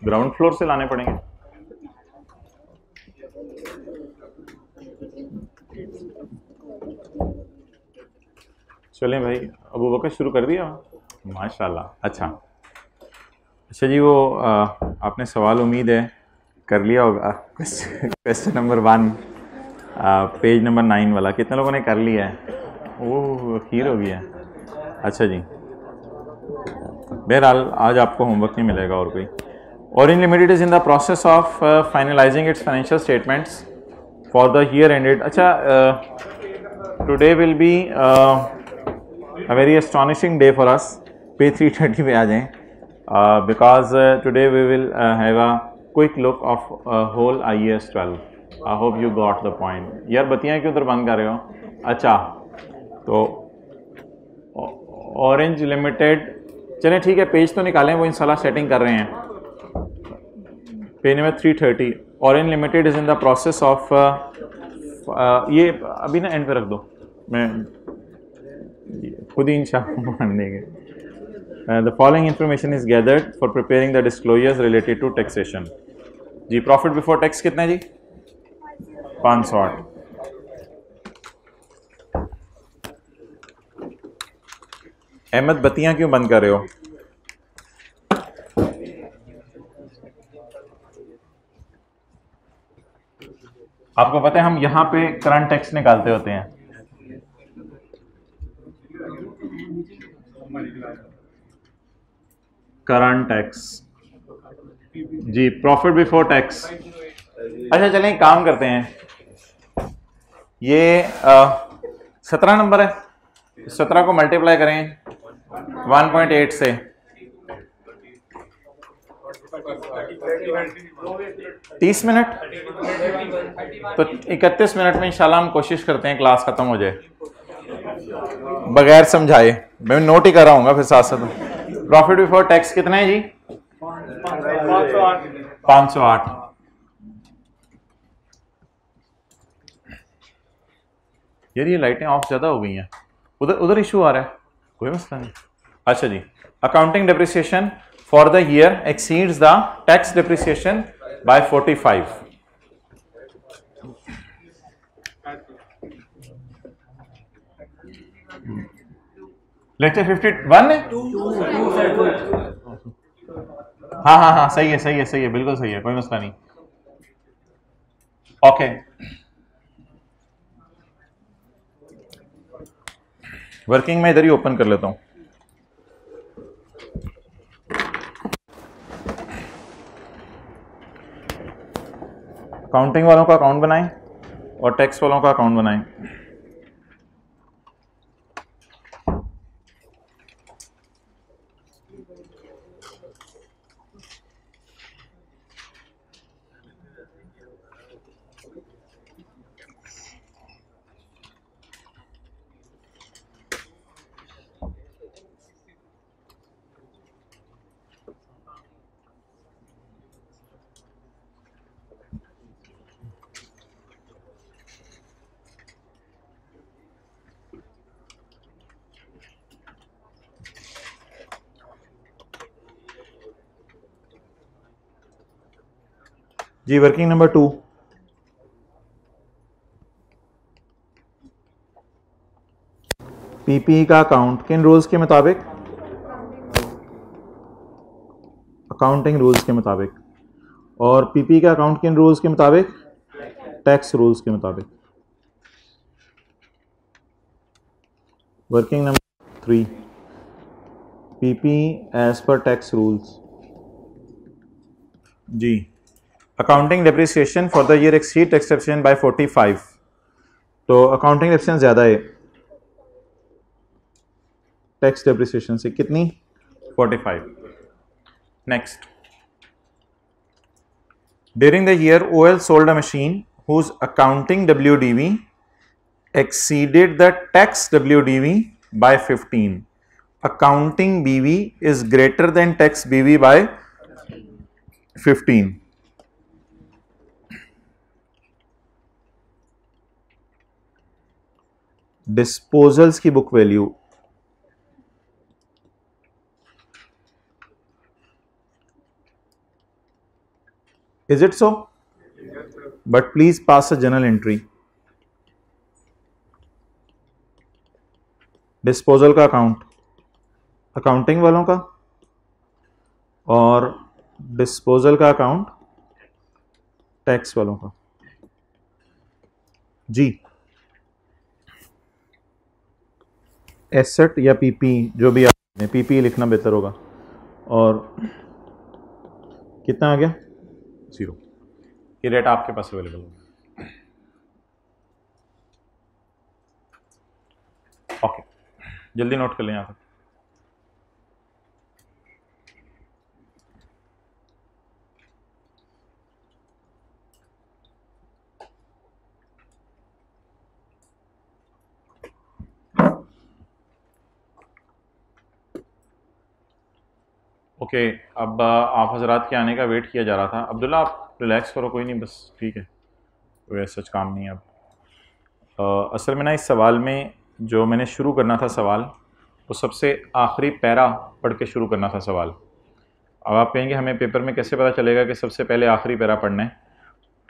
Ground floor से लाने पड़ेंगे। चलें भाई, अबू बकर शुरू कर दिया। माशाल्लाह। अच्छा जी, वो आपने सवाल उम्मीद है कर लिया होगा। क्वेश्चन नंबर 1, पेज नंबर 9 वाला कितने लोगों ने कर लिया है? ओह, खीर हो गया। अच्छा जी, बहरहाल आज आपको होमवर्क नहीं मिलेगा और कोई। Orange Limited is in the process of finalizing its financial statements for the year ended. अच्छा, today will be a very astonishing day for us. Page 330 पे आ जाएं, because today we will have a quick look of whole IAS 12. I hope you got the point. यार बत्तियाँ क्यों उधर बंद कर रहे हो? अच्छा, तो ऑरेंज लिमिटेड, चलें ठीक है, पेज तो निकालें, वो इंशाल्लाह सेटिंग कर रहे हैं। Page number 330, orange limited is in the process of, ये अभी ना एंड पे रख दो, मैं खुद ही इंशाल्लाह मान देंगे। The following information is gathered for preparing the disclosures related to taxation. जी, प्रॉफिट बिफोर टैक्स कितना है जी? 508। अहमद, बत्तियां क्यों बंद कर रहे हो? आपको पता है हम यहाँ पे करंट टैक्स निकालते होते हैं। करंट टैक्स जी, प्रॉफिट बिफोर टैक्स। अच्छा चलें, काम करते हैं, ये 17 नंबर है, 17 को मल्टीप्लाई करें 1.8 से, तीस मिनट, तो 31 मिनट में इंशाल्लाह हम कोशिश करते हैं क्लास खत्म हो जाए बगैर समझाए। मैं नोट ही कर रहा हूँ फिर साथ साथ। प्रॉफिट बिफोर टैक्स कितना है जी? 508। यार ये लाइटें ऑफ ज्यादा हो गई हैं, उधर उधर इशू आ रहा है, कोई मसला नहीं। अच्छा जी, accounting depreciation for the year exceeds the tax depreciation by 45। Lecture 51 है। हाँ हाँ हाँ, सही है सही है सही है, बिल्कुल सही है, कोई मसला नहीं। ओके, वर्किंग में इधर ही ओपन कर लेता हूं। अकाउंटिंग वालों का अकाउंट बनाएं और टैक्स वालों का अकाउंट बनाएं। जी, वर्किंग नंबर 2, पीपी का अकाउंट किन रूल्स के मुताबिक? अकाउंटिंग रूल्स के मुताबिक। और पीपी का अकाउंट किन रूल्स के मुताबिक? टैक्स रूल्स के मुताबिक। Working number 3, PP as per tax rules. जी, accounting depreciation for the year exceed tax depreciation by 45। तो अकाउंटिंग डेप्रिसिएशन ज्यादा है टैक्स डेप्रिसिएशन से, कितनी? 45। Next, during the year OL sold a machine whose accounting WDV exceeded the tax WDV by 15. Accounting BV is greater than tax BV by 15. Disposals की book value, is it so? But please pass a journal entry. Disposal का account accounting वालों का, और disposal का account tax वालों का। जी, asset या PP, जो भी आप पीपी लिखना बेहतर होगा। और कितना आ गया? 0। ये रेट आपके पास अवेलेबल होगा। ओके, जल्दी नोट कर लें यहाँ तक। ओके, अब आप हजरात के आने का वेट किया जा रहा था। अब्दुल्ला आप रिलैक्स करो, कोई नहीं, बस ठीक है, कोई सच काम नहीं है। अब असल में ना इस सवाल में जो मैंने शुरू करना था सवाल, वो सबसे आखिरी पैरा पढ़ के शुरू करना था सवाल। अब आप कहेंगे हमें पेपर में कैसे पता चलेगा कि सबसे पहले आखिरी पैरा पढ़ना है?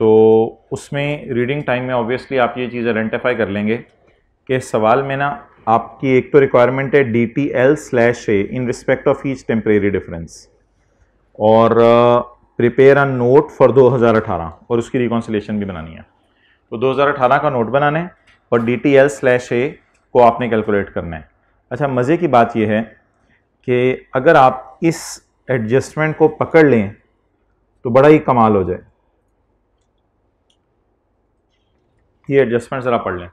तो उसमें रीडिंग टाइम में ऑब्वियसली आप ये चीज़ आइडेंटिफाई कर लेंगे कि सवाल में ना आपकी एक तो रिक्वायरमेंट है DTL/A in respect of each temporary difference, और प्रिपेयर अ नोट फॉर 2018, और उसकी रिकॉन्सिलेशन भी बनानी है। तो 2018 का नोट बनाना है और DTL/A को आपने कैलकुलेट करना है। अच्छा, मज़े की बात यह है कि अगर आप इस एडजस्टमेंट को पकड़ लें तो बड़ा ही कमाल हो जाए। ये एडजस्टमेंट ज़रा पढ़ लें,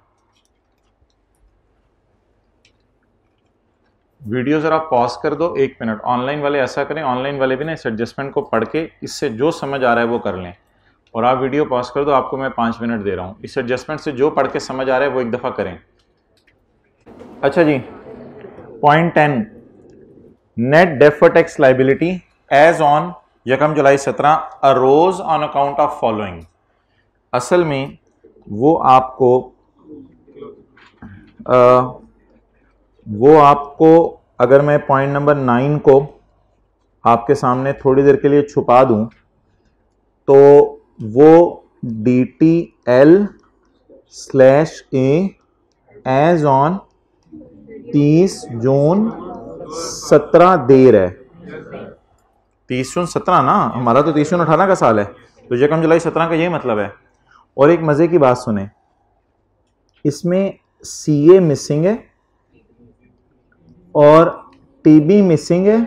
वीडियो ज़रा पॉज कर दो 1 मिनट। ऑनलाइन वाले ऐसा करें, ऑनलाइन वाले भी ना इस एडजस्टमेंट को पढ़ के इससे जो समझ आ रहा है वो कर लें, और आप वीडियो पॉज कर दो, आपको मैं 5 मिनट दे रहा हूँ। इस एडजस्टमेंट से जो पढ़ के समझ आ रहा है वो एक दफ़ा करें। अच्छा जी, point 10, net deferred tax liability as on 1 July 17 arose on account of following. असल में वो आपको अगर मैं पॉइंट नंबर 9 को आपके सामने थोड़ी देर के लिए छुपा दूं तो वो DTL/A एज ऑन 30 जून 17 देर है। 30 जून 17 ना, हमारा तो 30 जून 18 का साल है, तो 1 जुलाई 17 का यही मतलब है। और एक मजे की बात सुने, इसमें CA मिसिंग है और TB मिसिंग है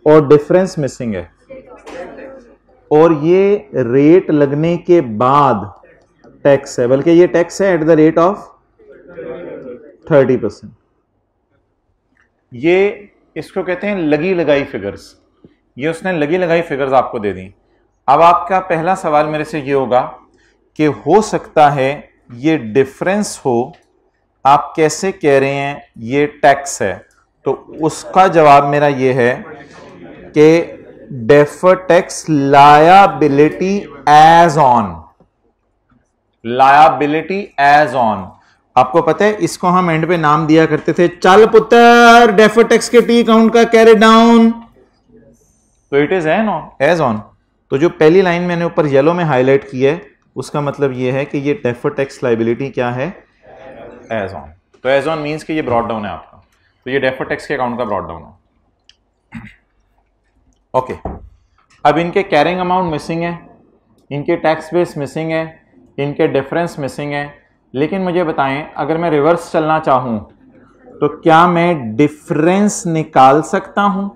और डिफरेंस मिसिंग है, और ये रेट लगने के बाद टैक्स है, बल्कि ये टैक्स है एट द रेट ऑफ 30%। ये इसको कहते हैं लगी लगाई फिगर्स। ये उसने लगी लगाई फिगर्स आपको दे दी। अब आपका पहला सवाल मेरे से ये होगा कि हो सकता है ये डिफरेंस हो, आप कैसे कह रहे हैं ये टैक्स है? तो उसका जवाब मेरा ये है कि deferred tax liability as on, liability as on. आपको पता है इसको हम एंड पे नाम दिया करते थे, चल पुत्र डेफर्ड टैक्स के टी अकाउंट का कैरी डाउन, तो इट इज एज ऑन। तो जो पहली लाइन मैंने ऊपर येलो में हाईलाइट की है उसका मतलब ये है कि ये डेफर्ड टैक्स लायबिलिटी क्या है? As on. तो एज ऑन मींस कि ये ब्रॉड डाउन है आपका, तो ये डेफर्ड टैक्स के अकाउंट का ब्रॉड डाउन है। ओके, अब इनके कैरिंग अमाउंट मिसिंग है, इनके टैक्स बेस मिसिंग है, इनके डिफरेंस मिसिंग है। लेकिन मुझे बताएं, अगर मैं रिवर्स चलना चाहूं तो क्या मैं डिफरेंस निकाल सकता हूं?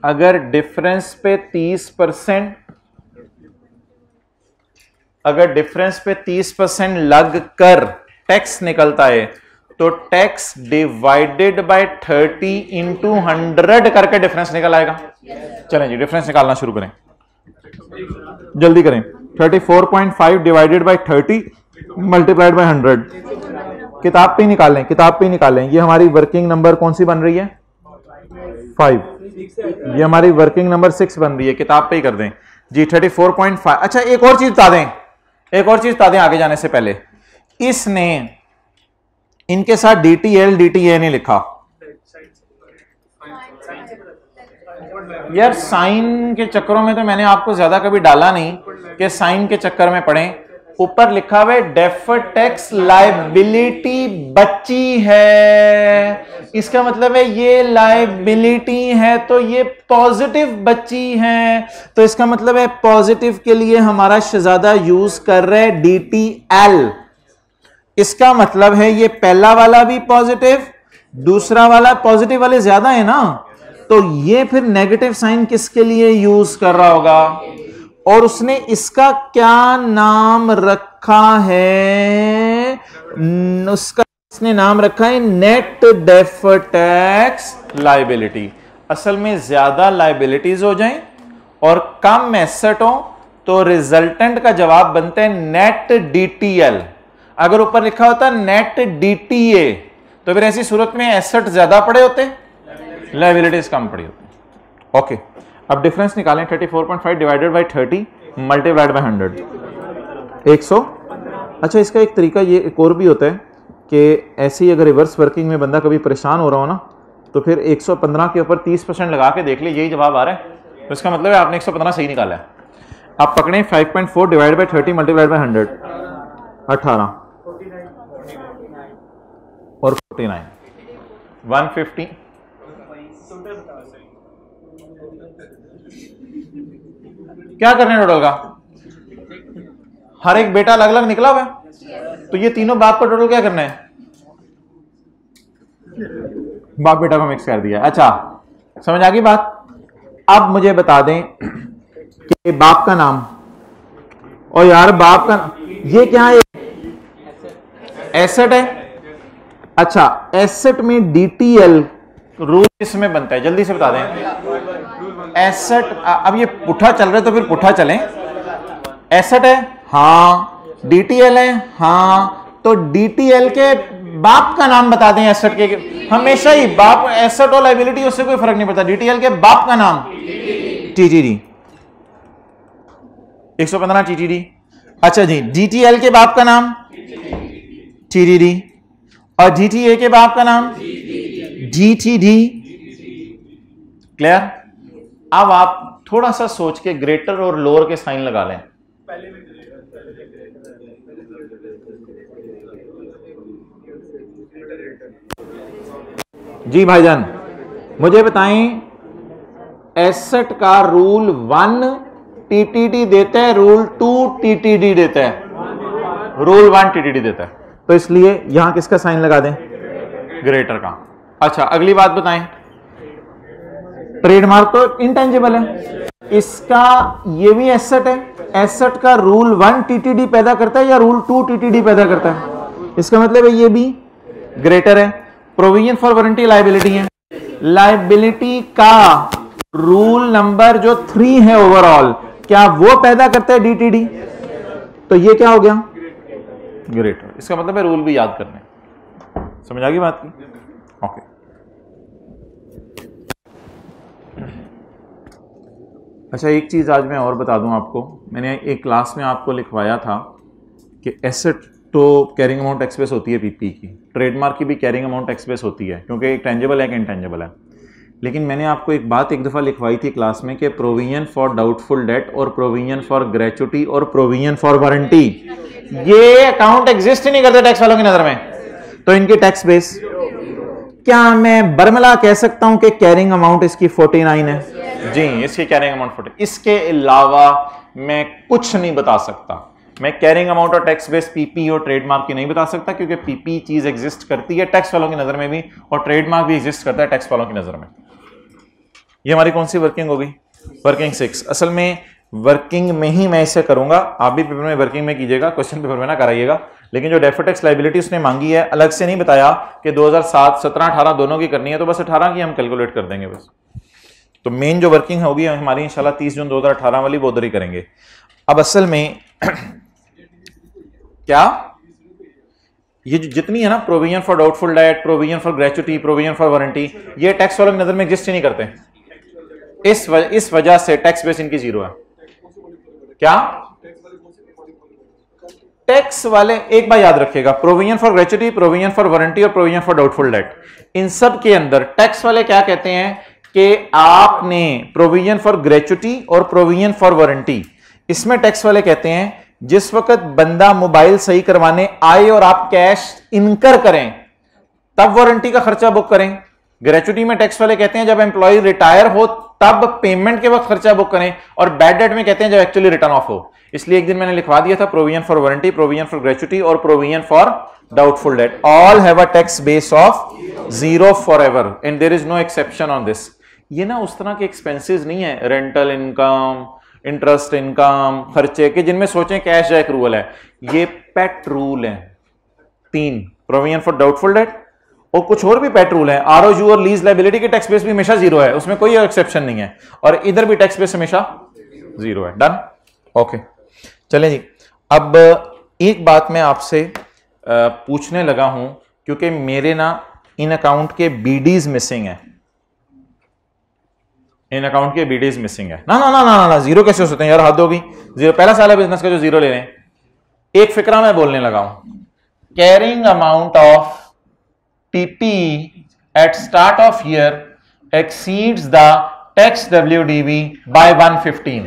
अगर डिफरेंस पे 30%, अगर डिफरेंस पे 30% लग कर टैक्स निकलता है तो टैक्स डिवाइडेड बाय 30 इंटू 100 करके डिफरेंस निकल आएगा। चलें जी, डिफरेंस निकालना शुरू करें, जल्दी करें। 34.5 डिवाइडेड बाय 30 मल्टीप्लाइड बाय 100। किताब पे निकालें, किताब पे निकालें। ये हमारी वर्किंग नंबर कौन सी बन रही है? 5। ये हमारी वर्किंग नंबर 6 बन रही है, किताब पे ही कर दें जी। 34.5। अच्छा, एक और चीज बता दें, एक और चीज बता दें आगे जाने से पहले, इसने इनके साथ DTL DTA नहीं लिखा, यार साइन के चक्करों में तो मैंने आपको ज्यादा कभी डाला नहीं कि साइन के चक्कर में पढ़ें। ऊपर लिखा हुआ है डेफर्ड टैक्स लायबिलिटी बची है, इसका मतलब है ये लायबिलिटी है तो ये पॉजिटिव बची है, तो इसका मतलब है पॉजिटिव के लिए हमारा शहजादा यूज कर रहे हैं DTL। इसका मतलब है ये पहला वाला भी पॉजिटिव, दूसरा वाला पॉजिटिव वाले ज्यादा है ना, तो ये फिर नेगेटिव साइन किसके लिए यूज कर रहा होगा, और उसने इसका क्या नाम रखा है, उसने नाम रखा है नेट डेफर्ड टैक्स लायबिलिटी। असल में ज्यादा लायबिलिटीज हो जाएं और कम एसेट हो तो रिजल्टेंट का जवाब बनता है नेट DTL। अगर ऊपर लिखा होता नेट DTA तो फिर ऐसी सूरत में एसेट ज्यादा पड़े होते, लायबिलिटीज कम पड़ी होती। ओके, अब डिफरेंस निकालें। 34.5 डिवाइडेड बाई 30 मल्टीप्लाइड बाई 100 100। अच्छा, इसका एक तरीका ये एक और भी होता है कि ऐसे ही अगर रिवर्स वर्किंग में बंदा कभी परेशान हो रहा हो ना, तो फिर 115 के ऊपर 30% लगा के देख ले, यही जवाब आ रहा है तो इसका मतलब है आपने 115 सही निकाला है। आप पकड़ें 5.4 डिवाइड बाई 30 मल्टीप्लाइड बाई 100 18 और 49 150। क्या करने टोटल का, हर एक बेटा अलग अलग निकला हुआ है, तो ये तीनों बाप का टोटल क्या करना है, बाप बेटा को मिक्स कर दिया। अच्छा, समझ आ गई बात। अब मुझे बता दें कि बाप का नाम, और यार बाप का ये क्या है, एसेट है। अच्छा, एसेट में DTL रूल इसमें बनता है, जल्दी से बता दें। एसेट, अब ये पुठा चल रहा है तो फिर पुठा चलें। एसेट है हाँ, DTL है हाँ, तो DTL के बाप का नाम बता दें। एसेट के हमेशा ही बाप, एसेट और लायबिलिटी उससे कोई फर्क नहीं पड़ता। DTL के बाप का नाम TTD 115 TTD। अच्छा जी, DTL के बाप का नाम TTD और DTA के बाप का नाम DTD। क्लियर। अब आप थोड़ा सा सोच के ग्रेटर और लोअर के साइन लगा लें। जी भाईजान, मुझे बताएं, एसेट का रूल 1 TTD देता है, रूल 2 TTD देता है, रूल 1 TTD देता है, तो इसलिए यहां किसका साइन लगा दें, ग्रेटर का। अच्छा, अगली बात बताएं, ट्रेडमार्क तो इंटेंजिबल है, इसका ये भी एसेट है, एसेट का रूल 1 TTD पैदा करता है या रूल 2 TTD पैदा करता है, इसका मतलब है ये भी ग्रेटर है। प्रोविजन फॉर वारंटी लायबिलिटी है, लायबिलिटी का रूल नंबर जो 3 है ओवरऑल, क्या वो पैदा करता है DTD, तो ये क्या हो गया, ग्रेटर। इसका मतलब है रूल भी याद करने। समझ आ गई बात की। ओके, अच्छा एक चीज आज मैं और बता दूं आपको, मैंने एक क्लास में आपको लिखवाया था कि एसेट तो कैरिंग अमाउंट टैक्स बेस होती है पीपी की, ट्रेडमार्क की भी कैरिंग अमाउंट टैक्स बेस होती है, क्योंकि एक टेंजिबल है कि इनटेंजिबल है। लेकिन मैंने आपको एक बात एक दफ़ा लिखवाई थी क्लास में कि प्रोविजन फॉर डाउटफुल डेट और प्रोविजन फॉर ग्रेचुटी और प्रोविजन फॉर वारंटी, ये अकाउंट एग्जिस्ट ही नहीं करते टैक्स वालों की नजर में, तो इनकी टैक्स बेस, क्या मैं बरमला कह सकता हूं कि कैरिंग अमाउंट इसकी 49 है? जी, इसकी कैरिंग अमाउंट 40। इसके अलावा मैं कुछ नहीं बता सकता। मैं कैरिंग अमाउंट और टैक्स बेस पीपी और ट्रेडमार्क की नहीं बता सकता, क्योंकि पीपी चीज एग्जिस्ट करती है टैक्स वालों की नजर में भी, और ट्रेडमार्क भी एग्जिस्ट करता है टैक्स वालों की नजर में। ये हमारी कौन सी वर्किंग होगी, वर्किंग 6। असल में वर्किंग में ही मैं इसे करूंगा, आप भी पेपर में वर्किंग में कीजिएगा, क्वेश्चन पेपर में ना कराइएगा। लेकिन जो डेफर्ड टैक्स लायबिलिटी उसने मांगी है, अलग से नहीं बताया कि 2007, 17, 18 दोनों की करनी है, तो बस 18 की हम कैलकुलेट कर देंगे बस। तो मेन जो वर्किंग होगी हमारी इंशाल्लाह 30 जून 2018 वाली, वो उधर ही करेंगे। अब असल में क्या ये जितनी है ना, provision for doubtful date, provision for gratuity, provision for warranty, ये टैक्स वालों की नजर में एग्जिस्ट ही नहीं करते। इस वजह से टैक्स बेस इनकी जीरो है। क्या टैक्स वाले एक बार याद रखिएगा, provision for gratuity, provision for warranty और प्रोविजन फॉर डाउटफुल डेट, इन सब के अंदर टैक्स वाले क्या कहते हैं कि आपने प्रोविजन फॉर ग्रेच्युटी और प्रोविजन फॉर वारंटी, इसमें टैक्स वाले कहते हैं जिस वक्त बंदा मोबाइल सही करवाने आए और आप कैश इनकर करें तब वारंटी का खर्चा बुक करें। ग्रेच्युटी में टैक्स वाले कहते हैं जब एम्प्लॉय रिटायर हो तब पेमेंट के वक्त खर्चा बुक करें, और बैड डेट में कहते हैं जब एक्चुअली रिटर्न ऑफ हो। इसलिए एक दिन मैंने लिखवा दिया था provision for warranty, provision for gratuity और provision for doubtful debt, all have a tax base of 0 forever and there is no exception on this. ये ना उस तरह के एक्सपेंसेस नहीं है, रेंटल इनकम, इंटरेस्ट इनकम, खर्चे के जिनमें सोचें कैश जैक रूल है। ये पेट रूल है 3, प्रोविजन फॉर डाउटफुल डेट और कुछ और भी पेट रूल है। आरओयू और लीज लायबिलिटी के टैक्स बेस भी हमेशा 0 है, उसमें कोई एक्सेप्शन नहीं है, और इधर भी टैक्स बेस हमेशा 0 है। डन, ओके चलें जी। अब एक बात मैं आपसे पूछने लगा हूं, क्योंकि मेरे ना इन अकाउंट के बीडीज मिसिंग है, इन अकाउंट के बीडीज मिसिंग है। ना ना ना ना ना 0 कैसे हो सकते हैं यार, हद होगी। 0 पहला साल है बिजनेस का जो 0 ले रहे हैं। एक फिक्रा मैं बोलने लगा हूं, carrying amount of PPE at start of year exceeds the tax WDV by 115।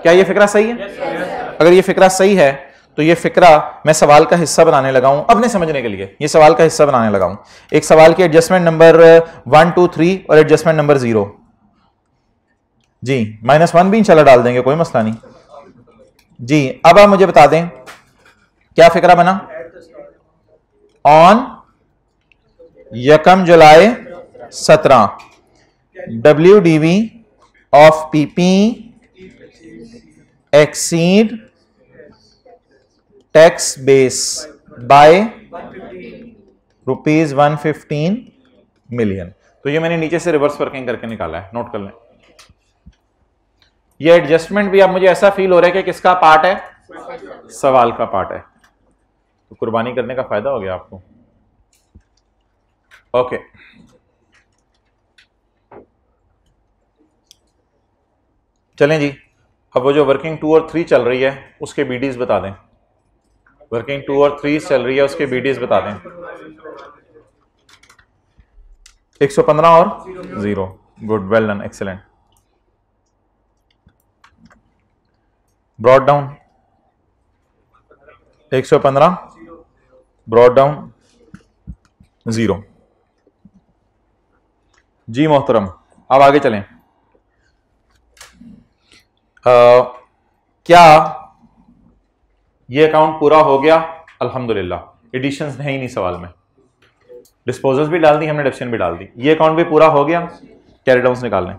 क्या ये फिक्रा सही है? अगर ये फिक्रा सही है तो ये फिक्रा मैं सवाल का हिस्सा बनाने लगा हूं अपने समझने के लिए, ये सवाल का हिस्सा बनाने लगा हूं। एक सवाल की एडजस्टमेंट नंबर 1, 2, 3 और एडजस्टमेंट नंबर 0 जी, -1 भी इंशाल्लाह डाल देंगे, कोई मसला नहीं जी। अब आप मुझे बता दें क्या फिक्रा बना। On 1 July 17 WDV of PPE exceed tax base by ₹115 million. तो ये मैंने नीचे से रिवर्स वर्किंग करके निकाला है, नोट कर लें। ये एडजस्टमेंट भी अब मुझे ऐसा फील हो रहा है कि किसका पार्ट है, सवाल का पार्ट है, तो कुर्बानी करने का फायदा हो गया आपको। ओके चलें जी। अब वो जो वर्किंग 2 और 3 चल रही है उसके बीडीज बता दें। वर्किंग 2 और 3 चल रही है उसके बीडीज बता दें। 115 और 0, good, well done, excellent. Brought down 115, brought down 0 जी मोहतरम। अब आगे चलें। क्या ये अकाउंट पूरा हो गया? अल्हम्दुलिल्लाह, एडिशंस है ही नहीं सवाल में, डिस्पोजल्स भी डाल दी हमने, डिडक्शन भी डाल दी। ये अकाउंट भी पूरा हो गया। कैरी डाउन्स निकाल लें,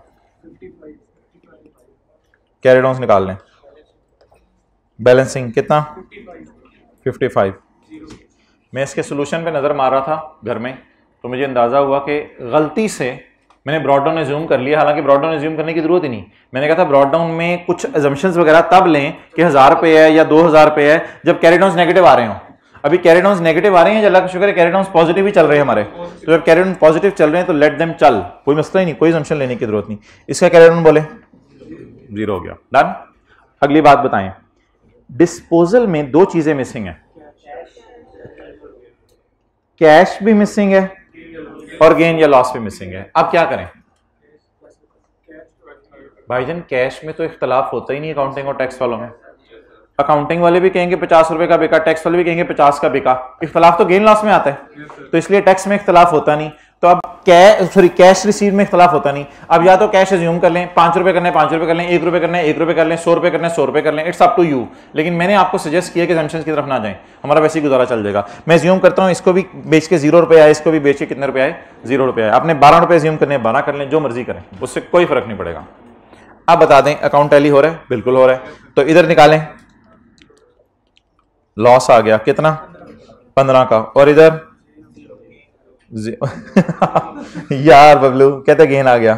कैरी डाउन्स निकाल लें। बैलेंसिंग कितना? 55। मैं इसके सोल्यूशन पे नजर मार रहा था घर में, तो मुझे अंदाजा हुआ कि गलती से मैंने ब्रॉड डाउन एज्यूम कर लिया, हालांकि ब्रॉड डाउन एज्यूम करने की जरूरत ही नहीं। मैंने कहा था ब्रॉड डाउन में कुछ अजम्पशंस वगैरह तब लें कि 1000 रुपये है या 2000 रुपये है जब कैरी डाउन्स नेगेटिव आ रहे हों। अभी कैरी डाउन्स नेगेटिव आ रहे हैं, अल्लाह का शुक्र है कैरी डाउन्स पॉजिटिव ही चल रहे हैं हमारे, तो जब कैरी डाउन पॉजिटिव चल रहे हैं तो लेट देम चल, कोई मसला ही नहीं, कोई अजम्पशन लेने की जरूरत नहीं। इसका कैरी डाउन बोले 0 हो गया, डन। अगली बात बताएं, डिस्पोजल में 2 चीजें मिसिंग है, कैश भी मिसिंग है और गेन या लॉस भी मिसिंग है। अब क्या करें भाईजान? कैश में तो इख्तलाफ होता ही नहीं अकाउंटिंग और टैक्स वालों में। अकाउंटिंग वाले भी कहेंगे 50 रुपए का बिका, टैक्स वाले भी कहेंगे 50 का बिका। इख्तलाफ तो गेन लॉस में आता है, तो इसलिए टैक्स में इख्तलाफ होता नहीं। तो अब कैश रिसीव में इख्तलाफ होता नहीं। अब या तो कैश एज्यूम कर लें, 5 रुपए करने 5 रुपए कर लें, 1 रुपए करने 1 रुपए कर लें, 100 रुपए करने 100 रुपए कर लें, इट्स अप टू यू। लेकिन मैंने आपको सजेस्ट किया कि assumptions की तरफ ना जाएं, हमारा वैसे ही गुजारा चल जाएगा। मैं एज्यूम करता हूं इसको भी बेच के 0 रुपए आए, इसको भी बेच के कितने रुपए आए? 0 रुपए आए। आपने 12 रुपए एज्यूम करने 12 कर लें, जो मर्जी करें, उससे कोई फर्क नहीं पड़ेगा। अब बता दें अकाउंट टैली हो रहा है? बिल्कुल हो रहा है। तो इधर निकालें, लॉस आ गया कितना? 15 का, और इधर यार बबलू कहते गेन आ गया।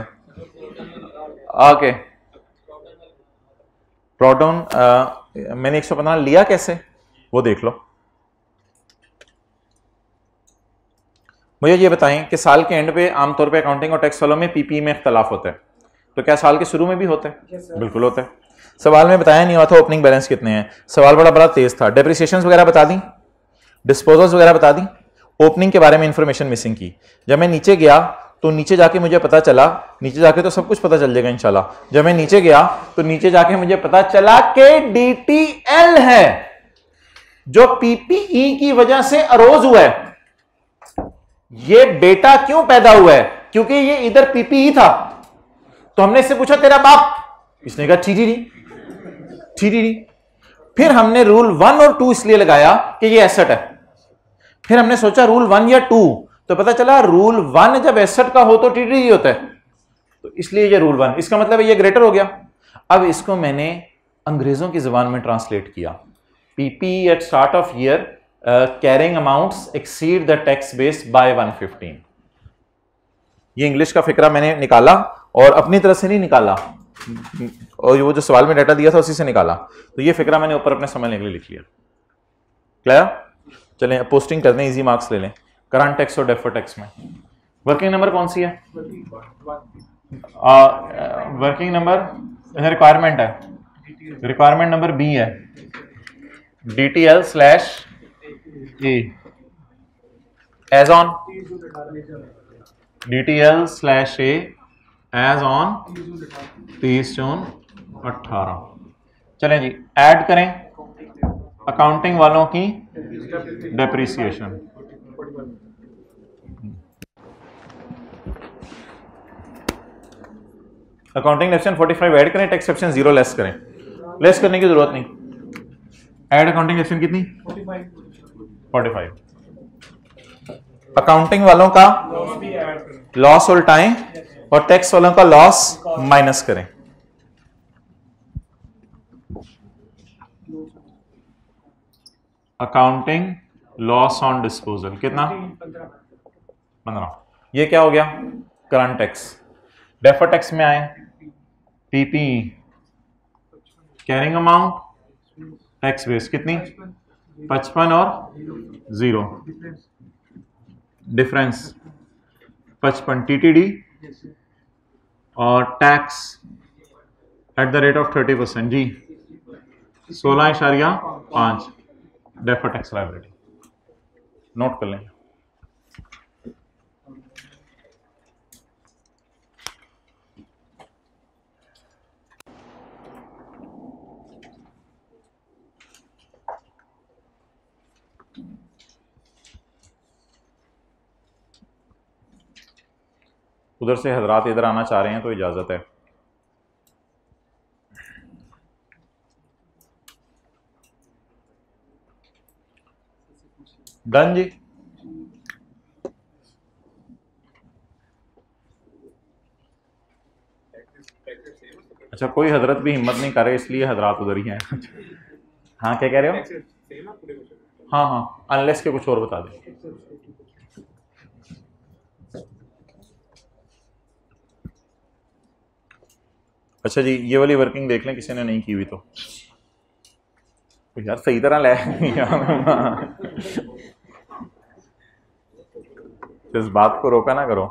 ओके, ब्रॉड डाउन मैंने 115 लिया कैसे वो देख लो। मुझे ये बताएं कि साल के एंड पे आमतौर पे अकाउंटिंग और टैक्स वालों में पीपी में इख्तलाफ होता है, तो क्या साल के शुरू में भी होता है? बिल्कुल होता है। सवाल में बताया नहीं हुआ था ओपनिंग बैलेंस कितने हैं, सवाल बड़ा तेज था। डेप्रिसिएशन वगैरह बता दी, डिस्पोजल्स वगैरह बता दी, ओपनिंग के बारे में इंफॉर्मेशन मिसिंग की। जब मैं नीचे गया तो नीचे जाके मुझे पता चला, नीचे जाके तो सब कुछ पता चल जाएगा इंशाल्लाह। जब मैं नीचे गया तो नीचे जाके मुझे पता चला कि DTL है जो PPE की वजह से अरोज हुआ है। ये बेटा क्यों पैदा हुआ है? क्योंकि ये इधर PPE था। तो हमने इससे पूछा तेरा बाप, इसने कहा TTD। फिर हमने रूल 1 और 2 इसलिए लगाया कि ये एसेट है। फिर हमने सोचा रूल 1 या 2, तो पता चला रूल 1 जब एसेट का हो तो TTD होता है, तो इसलिए ये रूल 1, इसका मतलब है ये ग्रेटर हो गया। अब इसको मैंने अंग्रेजों की जुबान में ट्रांसलेट किया। PPE at start of year carrying amounts exceed the tax base by 115। ये इंग्लिश का फिक्रा मैंने निकाला और अपनी तरफ से नहीं निकाला, और वो जो सवाल में डाटा दिया था उसी से निकाला। तो ये फिक्रा मैंने ऊपर अपने समझने के लिए लिख लिया। क्लियर? चलें पोस्टिंग कर दें, इजी मार्क्स ले लें। करंट टैक्स और डेफर्ड टैक्स में वर्किंग नंबर कौन सी है? वर्किंग नंबर रिक्वायरमेंट है, रिक्वायरमेंट नंबर बी है, DTL/A as on DTL/A as on 30 जून 18। चलें जी ऐड करें अकाउंटिंग वालों की डेप्रिसिएशन। अकाउंटिंग एक्सेप्शन 45 ऐड करें, टैक्स एक्सेप्शन 0 लेस करें। लेस करने की जरूरत नहीं। ऐड अकाउंटिंग एक्सेप्शन कितनी? 45। अकाउंटिंग वालों का लॉस उल्टाएं और टैक्स वालों का लॉस माइनस करें। अकाउंटिंग लॉस ऑन डिस्पोजल कितना? 15। ये क्या हो गया? Current tax. डेफर्ड टैक्स में आए PPE carrying amount tax base कितनी? 55 और 0 डिफरेंस 55 TTD और tax at the rate of 30% जी 16.5 डेफर्ड टैक्स लायबिलिटी। नोट कर लें। उधर से हजरात इधर आना चाह रहे हैं तो इजाजत है। डन जी। अच्छा कोई हजरत भी हिम्मत नहीं कर रहे इसलिए हजरात उधर ही हैं। हाँ क्या कह रहे हो? हाँ अनलेस के कुछ और बता दें। अच्छा जी ये वाली वर्किंग देख लें किसी ने नहीं की हुई तो यार सही तरह ले इस बात को रोका ना करो।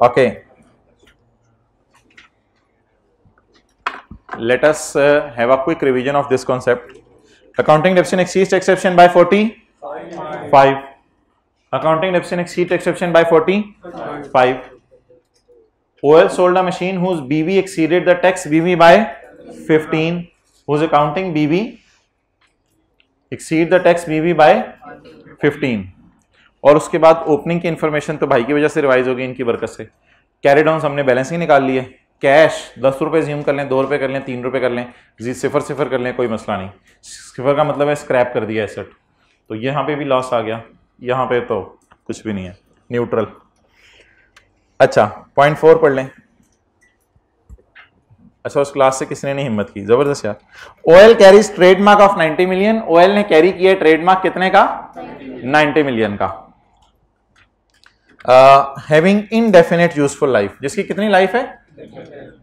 Okay let us have a quick revision of this concept. Accounting deficit exceeds exception by 45. Accounting deficit exceeds exception by 45. OL sold a machine whose BV exceeded the tax BV by 15. Whose accounting BV exceed the tax BV by 15. और उसके बाद opening की information तो भाई की वजह से revise होगी इनकी बरकत से। कैरी डाउन हमने बैलेंसिंग निकाल लिए। कैश 10 रुपए ज्यूम कर लें, 2 रुपए कर लें, 3 रुपए कर लें, सिफर कर लें, कोई मसला नहीं। सिफर का मतलब है स्क्रैप कर दिया एसेट, तो यहाँ पे भी लॉस आ गया, यहाँ पे तो कुछ भी नहीं है, न्यूट्रल। अच्छा पॉइंट 4 पढ़ लें। अच्छा उस क्लास से किसने नहीं हिम्मत की, जबरदस्त यार। OL carries trademark of 90 million. OL ने कैरी किया ट्रेडमार्क कितने का? 90 मिलियन का। हैविंग इनडेफिनेट यूजफुल लाइफ, जिसकी कितनी लाइफ है?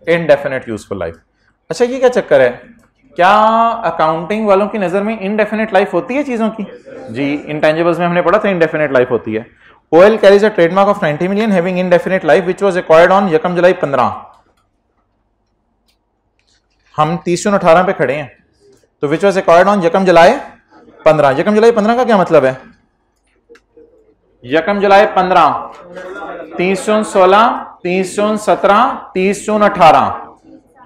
Indefinite useful life. अच्छा ये क्या चक्कर है, क्या अकाउंटिंग वालों की नजर में इनडेफिनेट लाइफ होती है चीजों की? जी इंटेंजिबल्स में हमने पढ़ा था इनडेफिनेट लाइफ होती है। OL carries a trademark of 90 million having indefinite life which was acquired on 1 जुलाई 15। हम 30/18 पे खड़े हैं, तो विच वॉज एक्वायर्ड ऑन 1 जुलाई 15। 1 जुलाई 15 का क्या मतलब है? 1 जुलाई 15, 30/16, 30/17, 30/18।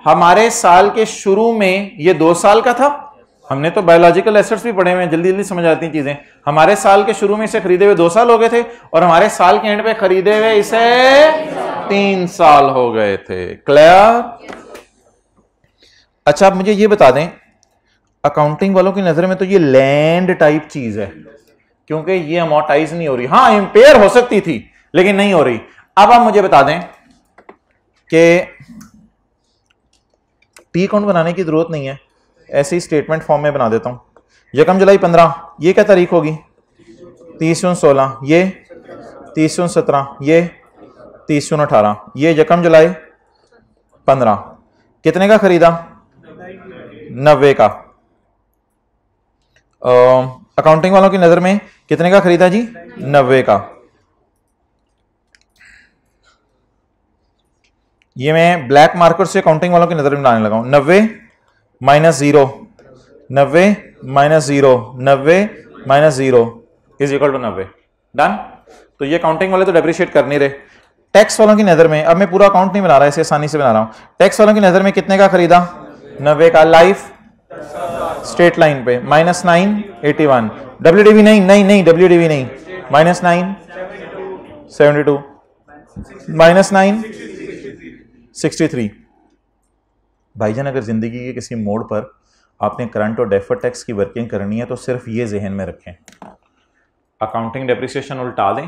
हमारे साल के शुरू में ये 2 साल का था। हमने तो बायोलॉजिकल एसेट्स भी पढ़े हुए हैं, जल्दी जल्दी समझ आती हैं चीजें। हमारे साल के शुरू में इसे खरीदे हुए 2 साल हो गए थे और हमारे साल के एंड पे खरीदे हुए इसे 3 साल हो गए थे। क्लियर? अच्छा, आप मुझे ये बता दें, अकाउंटिंग वालों की नजर में तो ये लैंड टाइप चीज है, क्योंकि ये अमोर्टाइज नहीं हो रही। हाँ, इंपेयर हो सकती थी लेकिन नहीं हो रही। अब आप मुझे बता दें कि टी अकाउंट बनाने की जरूरत नहीं है, ऐसे ही स्टेटमेंट फॉर्म में बना देता हूं। 1 जुलाई 15, ये क्या तारीख होगी? 30/16, ये 30/17, ये 30/18, ये 1 जुलाई 15। कितने का खरीदा? 90 का। अकाउंटिंग वालों की नजर में कितने का खरीदा जी? 90 का। ये मैं ब्लैक मार्कर से अकाउंटिंग वालों की नजर में बनाने लगा हूं। 90 - 0, 90 - 0, 90 - 0 इज इक्वल टू 90। डन। तो ये अकाउंटिंग वाले तो डेप्रिशिएट कर नहीं रहे। टैक्स वालों की नजर में, अब मैं पूरा अकाउंट नहीं बना रहा, इसे आसानी से बना रहा हूं। टैक्स वालों की नजर में कितने का खरीदा? 90 का। लाइफ स्ट्रेट लाइन पे -9 81। WDV नहीं, नहीं नहीं, WDV नहीं। -9 72, -9 63। भाईजान, अगर जिंदगी के किसी मोड़ पर आपने करंट और डेफर्ड टैक्स की वर्किंग करनी है तो सिर्फ ये जहन में रखें, अकाउंटिंग डेप्रिसिएशन उल्टा दें,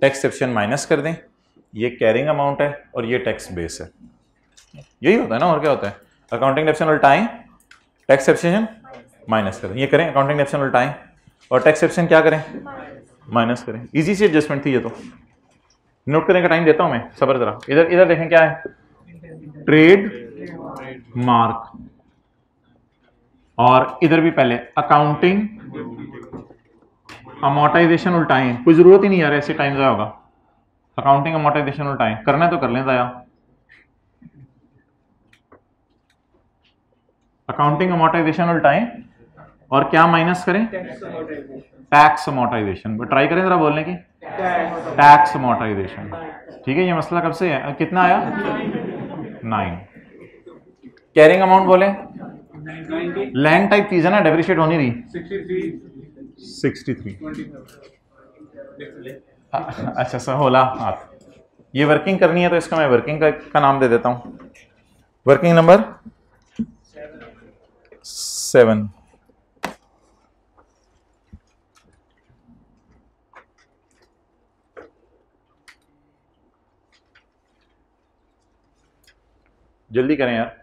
टैक्स सेक्शन माइनस कर दें, ये कैरिंग अमाउंट है और ये टैक्स बेस है। यही होता है ना, और क्या होता है? अकाउंटिंग डेप्रिसिएशन उल्टाएं, टैक्स सेक्शन माइनस करें। ये करें, अकाउंटिंग डेप्रिसिएशन उल्टाएं और टैक्स सेक्शन क्या करें? माइनस करें। इजी सी एडजस्टमेंट थी ये तो। नोट करने का टाइम देता हूं मैं, सबर जरा। इधर इधर देखें क्या है? ट्रेड मार्क, और इधर भी पहले अकाउंटिंग अमोर्टाइजेशन उल्टाएं। कोई जरूरत ही नहीं यार, ऐसे टाइम जाया होगा। अकाउंटिंग अमोर्टाइजेशन उल्टाएं, करना है तो कर लें जाया। अकाउंटिंग अमोर्टाइजेशन उल्टाएं और क्या माइनस करें? Tax amortisation. ट्राई करें जरा बोलने की, टैक्स अमोर्टाइजेशन। ठीक है, ये मसला कब से है? कितना आया? 9। कैरिंग अमाउंट बोले, लैंड टाइप चीज है ना, डेप्रिशिएट होनी रही। 63। अच्छा सर, होला हाथ। ये वर्किंग करनी है तो इसका मैं वर्किंग का नाम दे देता हूं। Working number 7। जल्दी करें यार।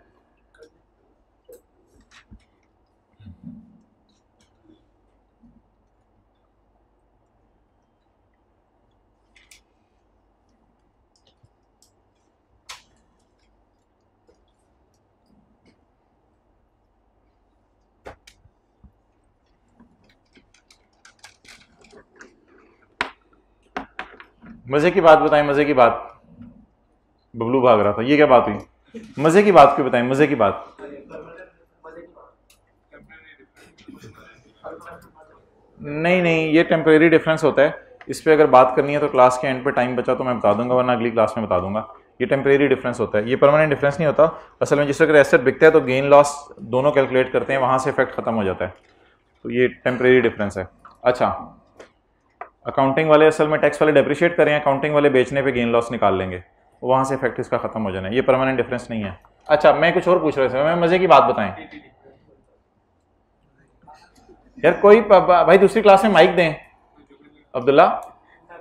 मजे की बात बताएं, मजे की बात। बबलू भाग रहा था, ये क्या बात हुई? मजे की बात क्यों बताएं? मजे की बात। नहीं नहीं, ये टेम्परेरी डिफरेंस होता है। इस पे अगर बात करनी है तो क्लास के एंड पे टाइम बचा तो मैं बता दूंगा, वरना अगली क्लास में बता दूंगा। ये टेम्परेरी डिफरेंस होता है, ये परमानेंट डिफरेंस नहीं होता। असल में जिस अगर एसेट बिकता है तो गेन लॉस दोनों कैलकुलेट करते हैं, वहां से इफेक्ट खत्म हो जाता है। तो ये टेम्परेरी डिफरेंस है। अच्छा, अकाउंटिंग वाले असल में टैक्स वाले डेप्रिशिएट करें, अकाउंटिंग वाले बेचने पे गेन लॉस निकाल लेंगे, वहां से इफेक्ट इसका खत्म हो जाना है। ये परमानेंट डिफरेंस नहीं है। अच्छा, मैं कुछ और पूछ रहा था, मैं मजे की बात बताएं यार। कोई भाई दूसरी क्लास में माइक दें। अब्दुल्ला,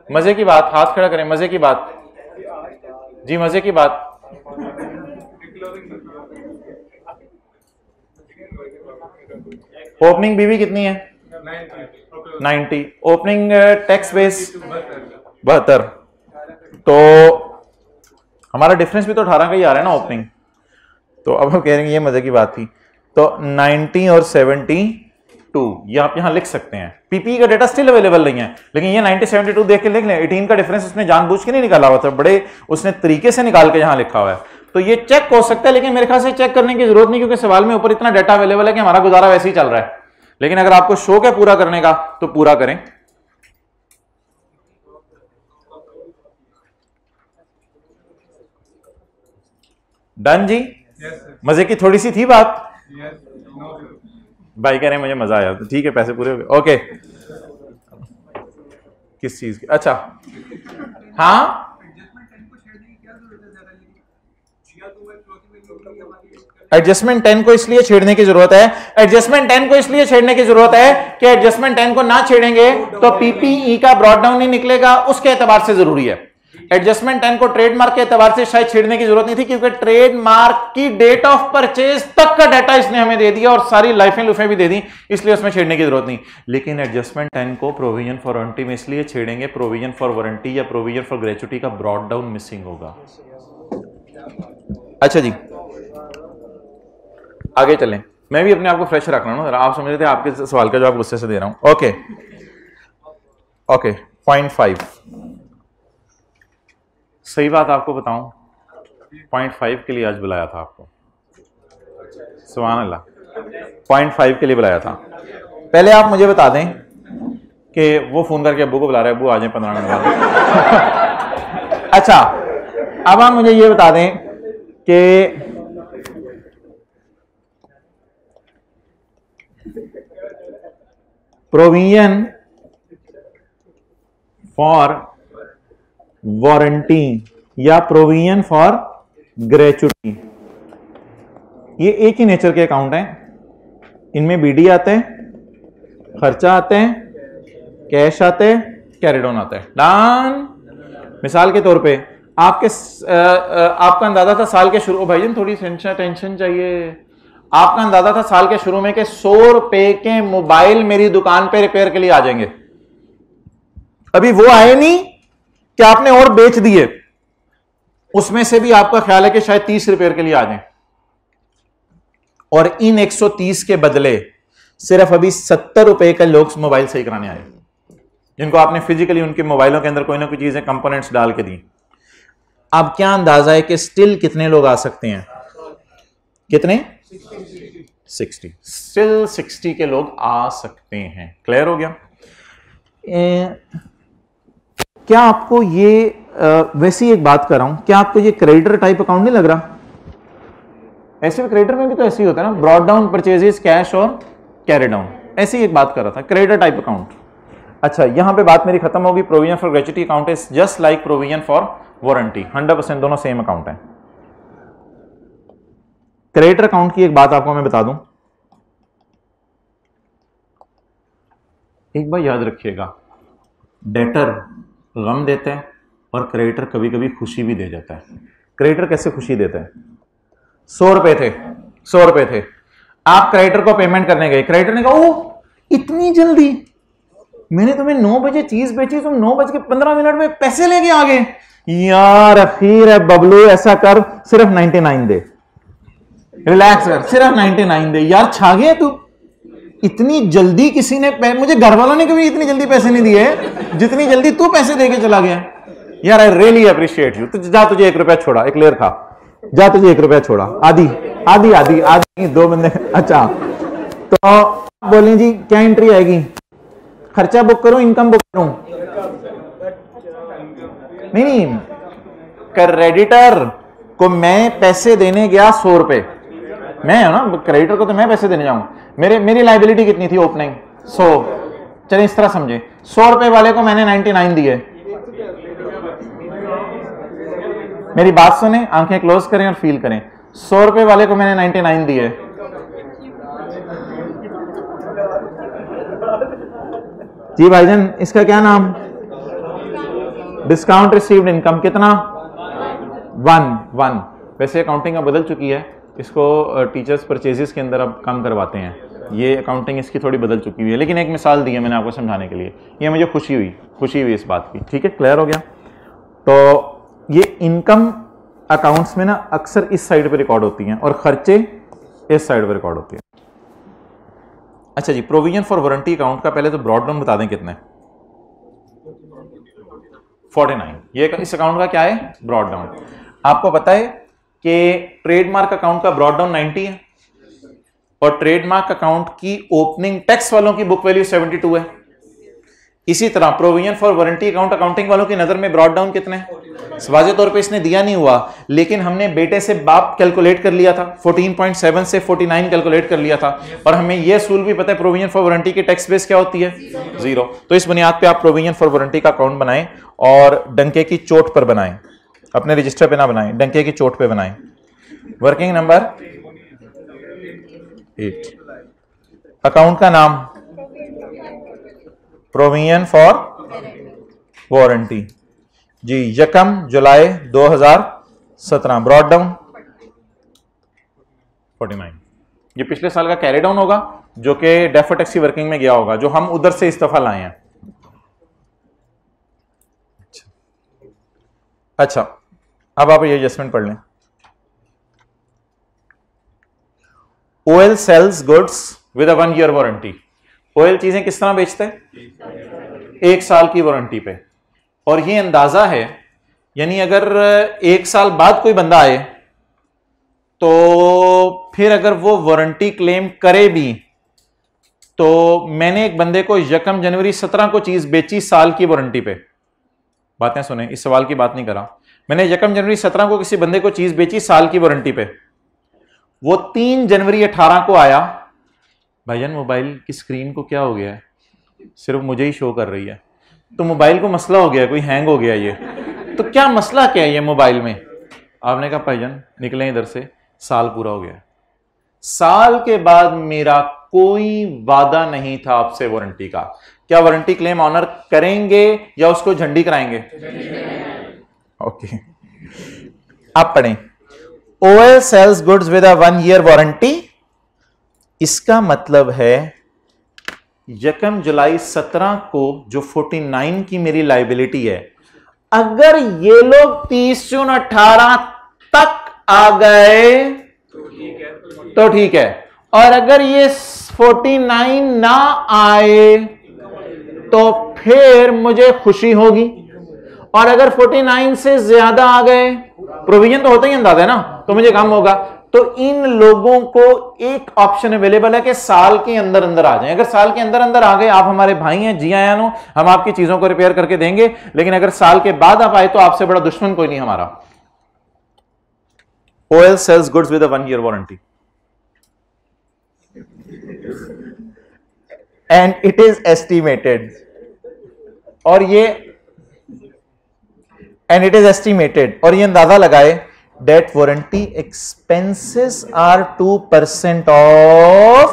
मजे की बात, हाथ खड़ा करें। मजे की बात जी, मजे की बात। ओपनिंग बीवी कितनी है? 90। Opening tax base 72। तो हमारा डिफरेंस भी तो 18 का ही आ रहा है ना ओपनिंग। तो अब हम कह रहे हैं ये मजे की बात थी। तो 90 और 70 ये आप यहां लिख सकते हैं। पीपीई का डेटा स्टिल अवेलेबल नहीं है, लेकिन ये 9072 देख के लिख लें। 18 का डिफरेंस उसने जानबूझ के नहीं निकाला हुआ था, बड़े उसने तरीके से निकाल के यहां लिखा हुआ है। तो ये चेक हो सकता है, लेकिन मेरे ख्याल से चेक करने की जरूरत नहीं, क्योंकि सवाल में ऊपर इतना डाटा अवेलेबल है कि हमारा गुजारा वैसे ही चल रहा है। लेकिन अगर आपको शौक है पूरा करने का तो पूरा करें। डन जी? मजे की थोड़ी सी थी बात? भाई कह रहे हैं मुझे मजा आया, तो ठीक है, पैसे पूरे हो गए। ओके, किस चीज की? अच्छा हाँ, एडजस्टमेंट 10 को इसलिए छेड़ने की जरूरत है, एडजस्टमेंट 10 को इसलिए छेड़ने की जरूरत है कि एडजस्टमेंट 10 को ना छेड़ेंगे तो पीपीई का ब्रॉड डाउन नहीं निकलेगा, उसके एतबार से जरूरी है। एडजस्टमेंट 10 को ट्रेडमार्क के एतबार से शायद छेड़ने की जरूरत नहीं थी, क्योंकि ट्रेडमार्क की डेट ऑफ परचेज तक का डाटा इसने हमें दे दिया और सारी लाइफें लुफें भी दे दी, इसलिए उसमें छेड़ने की जरूरत नहीं। लेकिन एडजस्टमेंट 10 को प्रोविजन फॉर वारंटी में इसलिए छेड़ेंगे, प्रोविजन फॉर वारंटी या प्रोविजन फॉर ग्रेचुटी का ब्रॉड डाउन मिसिंग होगा। अच्छा जी, आगे चलें। मैं भी अपने आप को फ्रेश रख रहा हूं, आप समझ रहे थे आपके सवाल का जवाब गुस्से से दे रहा हूं। ओके ओके, 0.5 सही बात आपको बताऊं, 0.5 के लिए आज बुलाया था आपको, सुभान अल्लाह, 0.5 के लिए बुलाया था। पहले आप मुझे बता दें कि वो फोन करके अब्बू को बुला रहा है, अब्बू आ जाए 15 मिनट बाद। अच्छा, अब आप मुझे ये बता दें कि प्रोविजन फॉर वारंटी या प्रोविजन फॉर ग्रेचुटी, ये एक ही नेचर के अकाउंट हैं। इनमें बीडी आते हैं, खर्चा आते हैं, कैश आते हैं, कैरिड ऑन आता है। डन। मिसाल के तौर पे आपका अंदाजा था साल के शुरू, भाई थोड़ी टेंशन चाहिए, आपका अंदाजा था साल के शुरू में कि 100 रुपए के मोबाइल मेरी दुकान पे रिपेयर के लिए आ जाएंगे। अभी वो आए नहीं कि आपने और बेच दिए, उसमें से भी आपका ख्याल है कि शायद 30 रिपेयर के लिए आ जाएं, और इन 130 के बदले सिर्फ अभी 70 रुपए का लोग मोबाइल सही कराने आए, जिनको आपने फिजिकली उनके मोबाइलों के अंदर कोई ना कोई चीजें कंपोनेंट्स डाल के दी। अब क्या अंदाजा है कि स्टिल कितने लोग आ सकते हैं? कितने? 60। स्टिल 60 के लोग आ सकते हैं। क्लियर हो गया? क्या आपको ये वैसे ही एक बात कर रहा हूं, क्या आपको ये क्रेडिटर टाइप अकाउंट नहीं लग रहा? ऐसे क्रेडिटर में भी तो ऐसे ही होता है ना, ब्रॉड डाउन परचेजेस, कैश और कैरी डाउन, ऐसे ही एक बात कर रहा था, क्रेडिटर टाइप अकाउंट। अच्छा, यहां पे बात मेरी खत्म होगी। Provision for gratuity account is just like provision for warranty, 100% दोनों सेम अकाउंट है। क्रेडिटर अकाउंट की एक बात आपको मैं बता दूं, एक बार याद रखिएगा, डेटर गम देता है और क्रेडिटर कभी कभी खुशी भी दे जाता है। क्रेडिटर कैसे खुशी देता है? 100 रुपए थे, 100 रुपए थे, आप क्रेडिटर को पेमेंट करने गए, क्रेडिटर ने कहा ओ इतनी जल्दी, मैंने तुम्हें 9 बजे चीज बेची, तुम 9:15 में पैसे लेके आ गए। यार अखीर है बबलू, ऐसा कर, सिर्फ 99 दे, रिलैक्स कर, सिर्फ 99 दे। यार छा गया तू, इतनी जल्दी किसी ने मुझे घर वालों ने कभी इतनी जल्दी पैसे नहीं दिए जितनी जल्दी तू पैसे देके चला गया। यार आई रियली अप्रिशिएट यू। जा तुझे 1 रुपया छोड़ा, एक लेयर खा, जा तुझे 1 रुपया छोड़ा, आधी आधी आधी आधी 2 बंदे। अच्छा तो बोलें जी क्या एंट्री आएगी? खर्चा बुक करूं, इनकम बुक करूं? नहीं, क्रेडिटर को मैं पैसे देने गया 100 रुपए, मैं है ना क्रेडिटर को, तो मैं पैसे देने जाऊं, मेरी लाइबिलिटी कितनी थी ओपनिंग? 100। चलिए इस तरह समझे, 100 रुपए वाले को मैंने 99 दिए। मेरी बात सुने, आंखें क्लोज करें और फील करें, 100 रुपए वाले को मैंने 99 दिए, जी भाईजान इसका क्या नाम? डिस्काउंट रिसीव्ड इनकम कितना? 1। वैसे अकाउंटिंग अब बदल चुकी है, इसको टीचर्स परचेजेस के अंदर अब काम करवाते हैं, ये अकाउंटिंग इसकी थोड़ी बदल चुकी हुई है, लेकिन एक मिसाल दी है मैंने आपको समझाने के लिए, ये मुझे खुशी हुई इस बात की। ठीक है, क्लियर हो गया? तो ये इनकम अकाउंट्स में ना अक्सर इस साइड पे रिकॉर्ड होती हैं और खर्चे इस साइड पे रिकॉर्ड होती हैं। अच्छा जी, प्रोविजन फॉर वारंटी अकाउंट का पहले तो ब्रॉड डाउन बता दें कितने, 49। ये इस अकाउंट का क्या है, ब्रॉड डाउन। आपको पता है कि ट्रेडमार्क अकाउंट का ब्रॉड डाउन 90 है और ट्रेडमार्क अकाउंट की ओपनिंग टैक्स वालों की बुक वैल्यू 72 है। इसी तरह provision for warranty account accounting वालों की नजर में ब्रॉड डाउन कितने हैं? वाज़े तौर पे इसने दिया नहीं हुआ, लेकिन हमने बेटे से बाप कैलकुलेट कर लिया था, 14.7 से 49 कैलकुलेट कर लिया था, और हमें यह असूल भी पता है प्रोविजन फॉर वारंटी की टैक्स बेस क्या होती है, 0। तो इस बुनियाद पे आप प्रोविजन फॉर वारंटी का अकाउंट बनाएं और डंके की चोट पर बनाएं, अपने रजिस्टर पे ना बनाएं, डंके की चोट पे बनाएं। वर्किंग नंबर 8, अकाउंट का नाम प्रोविजन फॉर वारंटी जी, 1 जुलाई 2017, ब्रॉड डाउन 49। ये पिछले साल का कैरी डाउन होगा जो कि डेफर टैक्सी वर्किंग में गया होगा, जो हम उधर से इस दफा लाए हैं। अच्छा, अब आप ये एडजस्टमेंट पढ़ लें। OL sells goods with a 1 year warranty. OL चीजें किस तरह बेचते हैं? 1 साल की वारंटी पे, और ये अंदाजा है, यानी अगर 1 साल बाद कोई बंदा आए तो फिर अगर वो वारंटी क्लेम करे भी, तो मैंने एक बंदे को 1 जनवरी 17 को चीज बेची साल की वारंटी पे, बातें सुने, इस सवाल की बात नहीं करा, मैंने 1 जनवरी 17 को किसी बंदे को चीज बेची साल की वारंटी पे, वो 3 जनवरी 18 को आया, भाईजान मोबाइल की स्क्रीन को क्या हो गया है, सिर्फ मुझे ही शो कर रही है, तो मोबाइल को मसला हो गया, कोई हैंग हो गया, ये तो क्या मसला क्या है ये मोबाइल में? आपने कहा भाईजान निकले इधर से, साल पूरा हो गया। साल के बाद मेरा कोई वादा नहीं था आपसे वारंटी का, क्या वारंटी क्लेम ऑनर करेंगे या उसको झंडी कराएंगे? ओके, आप पढ़ें, OL sells goods with a 1 year warranty. इसका मतलब है 1 जुलाई 17 को जो 49 की मेरी लाइबिलिटी है, अगर ये लोग 30 जून 18 तक आ गए तो ठीक है, और अगर ये 49 ना आए तो फिर मुझे खुशी होगी, और अगर 49 से ज्यादा आ गए, प्रोविजन तो होता ही अंदाजा है ना, तो मुझे काम होगा। तो इन लोगों को एक ऑप्शन अवेलेबल है कि साल के अंदर अंदर आ जाएं। अगर साल के अंदर अंदर आ गए, आप हमारे भाई हैं, जी आया नो, हम आपकी चीजों को रिपेयर करके देंगे, लेकिन अगर साल के बाद आप आए तो आपसे बड़ा दुश्मन कोई नहीं हमारा। OL sells goods with a 1 year warranty and it is estimated, और ये एंड इट इज एस्टिमेटेड, और ये अंदाजा लगाए that warranty expenses are 2% of,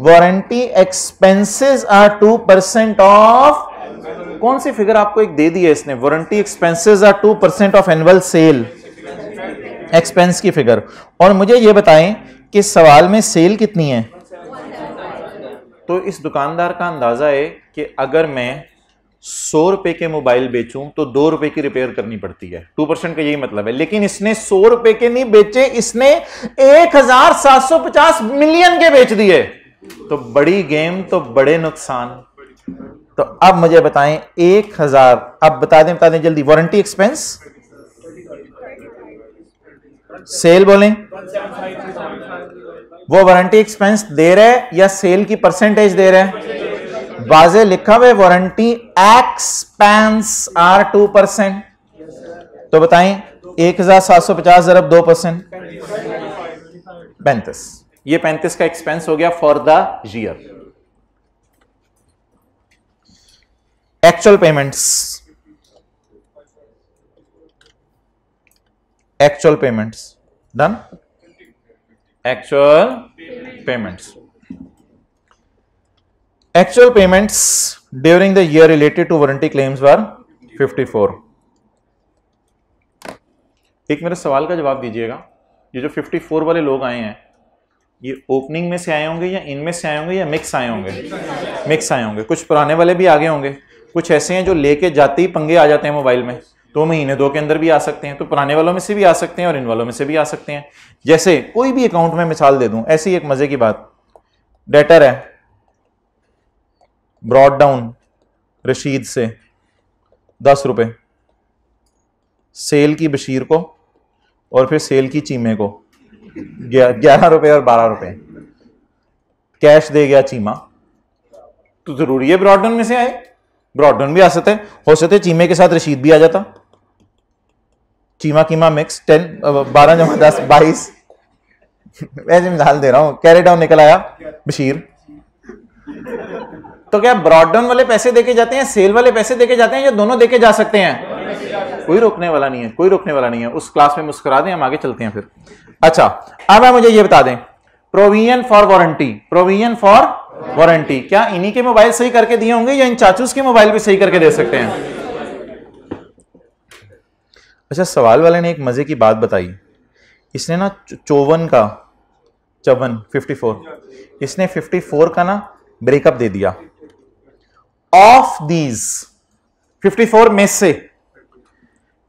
warranty expenses are 2% of, कौन सी फिगर आपको एक दे दी है इसने, warranty expenses are 2% of annual sale, expense की फिगर। और मुझे ये बताएं कि सवाल में सेल कितनी है? तो इस दुकानदार का अंदाजा है कि अगर मैं 100 रुपए के मोबाइल बेचूं तो 2 रुपए की रिपेयर करनी पड़ती है, 2% का यही मतलब है। लेकिन इसने 100 रुपए के नहीं बेचे, इसने 1750 मिलियन के बेच दिए। तो बड़ी गेम तो बड़े नुकसान। तो अब मुझे बताएं 1000, अब बता दें जल्दी, वारंटी एक्सपेंस, सेल बोलें, वो वारंटी एक्सपेंस दे रहा है या सेल की परसेंटेज दे रहा है? वाजे लिखा हुआ है वारंटी एक्सपेंस आर 2%। तो बताएं 1750 ज़रब 2%, 35। ये 35 का एक्सपेंस हो गया for the year. Actual payments, actual payments done, actual payments, actual payments during the year related to warranty claims were 54। एक मेरे सवाल का जवाब दीजिएगा, ये जो 54 वाले लोग आए हैं, ये ओपनिंग में से आए होंगे या इनमें से आए होंगे या मिक्स आए होंगे? मिक्स आए होंगे। कुछ पुराने वाले भी आगे होंगे, कुछ ऐसे हैं जो लेके जाते ही पंगे आ जाते हैं मोबाइल में, 2 महीने 2 के अंदर भी आ सकते हैं। तो पुराने वालों में से भी आ सकते हैं और इन वालों में से भी आ सकते हैं। जैसे कोई भी अकाउंट में मिसाल दे दूं, ऐसी एक मजे की बात, डेटर है ब्रॉड डाउन रशीद से 10 रुपए, सेल की बशीर को, और फिर सेल की चीमे को 11 रुपए और 12 रुपए कैश दे गया चीमा। तो जरूरी है ब्रॉड डाउन में से आए? ब्रॉड डाउन भी आ सकते, हो सकते चीमे के साथ रशीद भी आ जाता। चीमा कीमा मिक्स 10 12 जमा 10 22 ऐसे मिसाल दे रहा हूं। कैरी डाउन निकल आया बशीर। तो क्या ब्रॉड डाउन वाले पैसे देके जाते हैं, सेल वाले पैसे देके जाते हैं, या दोनों देके जा सकते हैं? कोई रोकने वाला नहीं है, कोई रोकने वाला नहीं है। उस क्लास में मुस्कुरा दें, हम आगे चलते हैं फिर। अच्छा, अब आप मुझे ये बता दें, provision for warranty, provision for warranty क्या इन्हीं के मोबाइल सही करके दिए होंगे या इन चाचूस के मोबाइल भी सही करके दे सकते हैं? अच्छा, सवाल वाले ने एक मजे की बात बताई। इसने ना 54 इसने 54 का ना ब्रेकअप दे दिया। ऑफ दीज 54 में से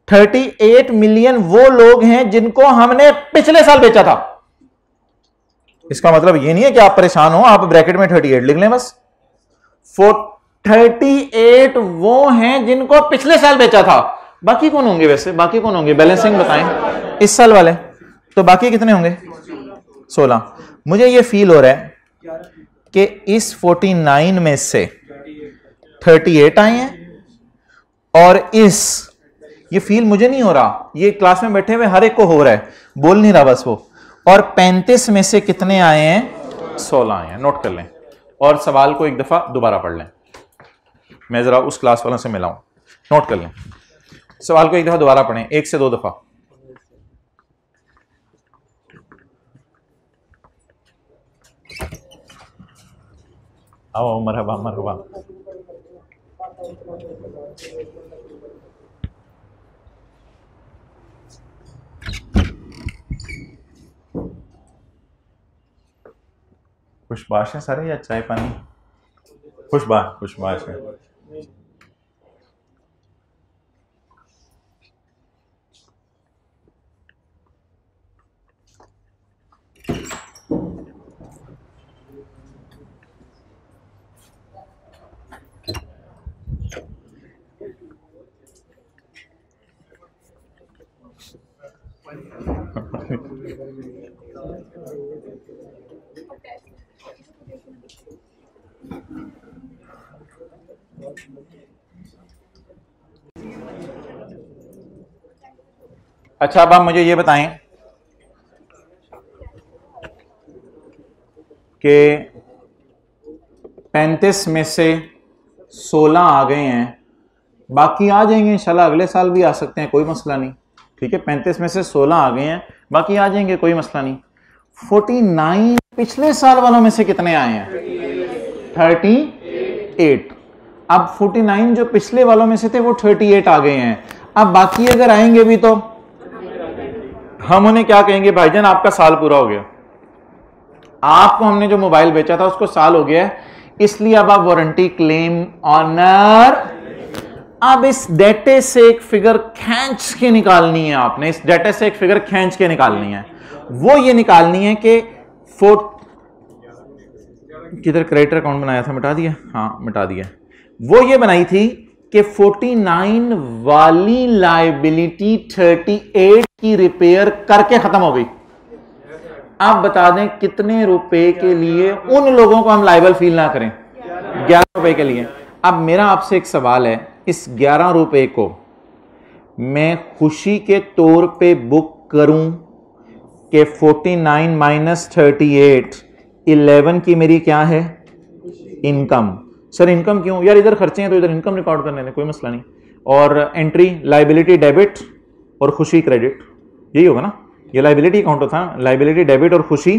38 मिलियन वो लोग हैं जिनको हमने पिछले साल बेचा था। इसका मतलब ये नहीं है कि आप परेशान हो, आप ब्रैकेट में 38 लिख लें बस। 38 वो हैं जिनको पिछले साल बेचा था। बाकी कौन होंगे वैसे? बाकी कौन होंगे? बैलेंसिंग बताएं। इस साल वाले तो बाकी कितने होंगे? 16। मुझे ये फील हो रहा है कि इस 49 में से 38 आए हैं, और ये फील मुझे नहीं हो रहा, ये क्लास में बैठे हुए हर एक को हो रहा है, बोल नहीं रहा बस वो। और 35 में से कितने आए हैं? 16 आए हैं। नोट कर लें और सवाल को एक दफा दोबारा पढ़ लें। मैं जरा उस क्लास वालों से मिला हूं, नोट कर लें। सवाल को एक दफा दोबारा पढ़ें, 1 से 2 दफा। आओ, मरहबा मरहबा। खुशबाश है सारे या चाय पानी? खुशबाश है। अच्छा, अब आप मुझे ये बताएं कि 35 में से 16 आ गए हैं, बाकी आ जाएंगे इंशाल्लाह, अगले साल भी आ सकते हैं, कोई मसला नहीं। ठीक है, 35 में से 16 आ गए हैं, बाकी आ जाएंगे, कोई मसला नहीं। 49 पिछले साल वालों में से कितने आए हैं? 38। अब 49 जो पिछले वालों में से थे वो 38 आ गए हैं। अब बाकी अगर आएंगे भी तो हम उन्हें क्या कहेंगे? भाईजान आपका साल पूरा हो गया, आपको हमने जो मोबाइल बेचा था उसको साल हो गया है, इसलिए अब आप वारंटी क्लेम ऑनर। अब इस डेटे से एक फिगर खींच के निकालनी है आपने, इस डेटे से एक फिगर खींच के निकालनी है। वो ये निकालनी है कि किधर क्रेडिटर अकाउंट बनाया था, मिटा दिया? हाँ मिटा दिया। वो ये बनाई थी कि 49 वाली लायबिलिटी 38 की रिपेयर करके खत्म हो गई। आप बता दें कितने रुपए के लिए उन लोगों को हम लायबल फील ना करें? 11 रुपए के लिए। अब मेरा आपसे एक सवाल है, इस 11 रुपए को मैं खुशी के तौर पे बुक करूं कि 49 माइनस 38 11 की मेरी क्या है? इनकम। सर इनकम क्यों? यार इधर खर्चे हैं तो इधर इनकम रिकॉर्ड करने दें, कोई मसला नहीं। और एंट्री लायबिलिटी डेबिट और खुशी क्रेडिट, यही होगा ना? ये लायबिलिटी अकाउंट था, लायबिलिटी डेबिट और खुशी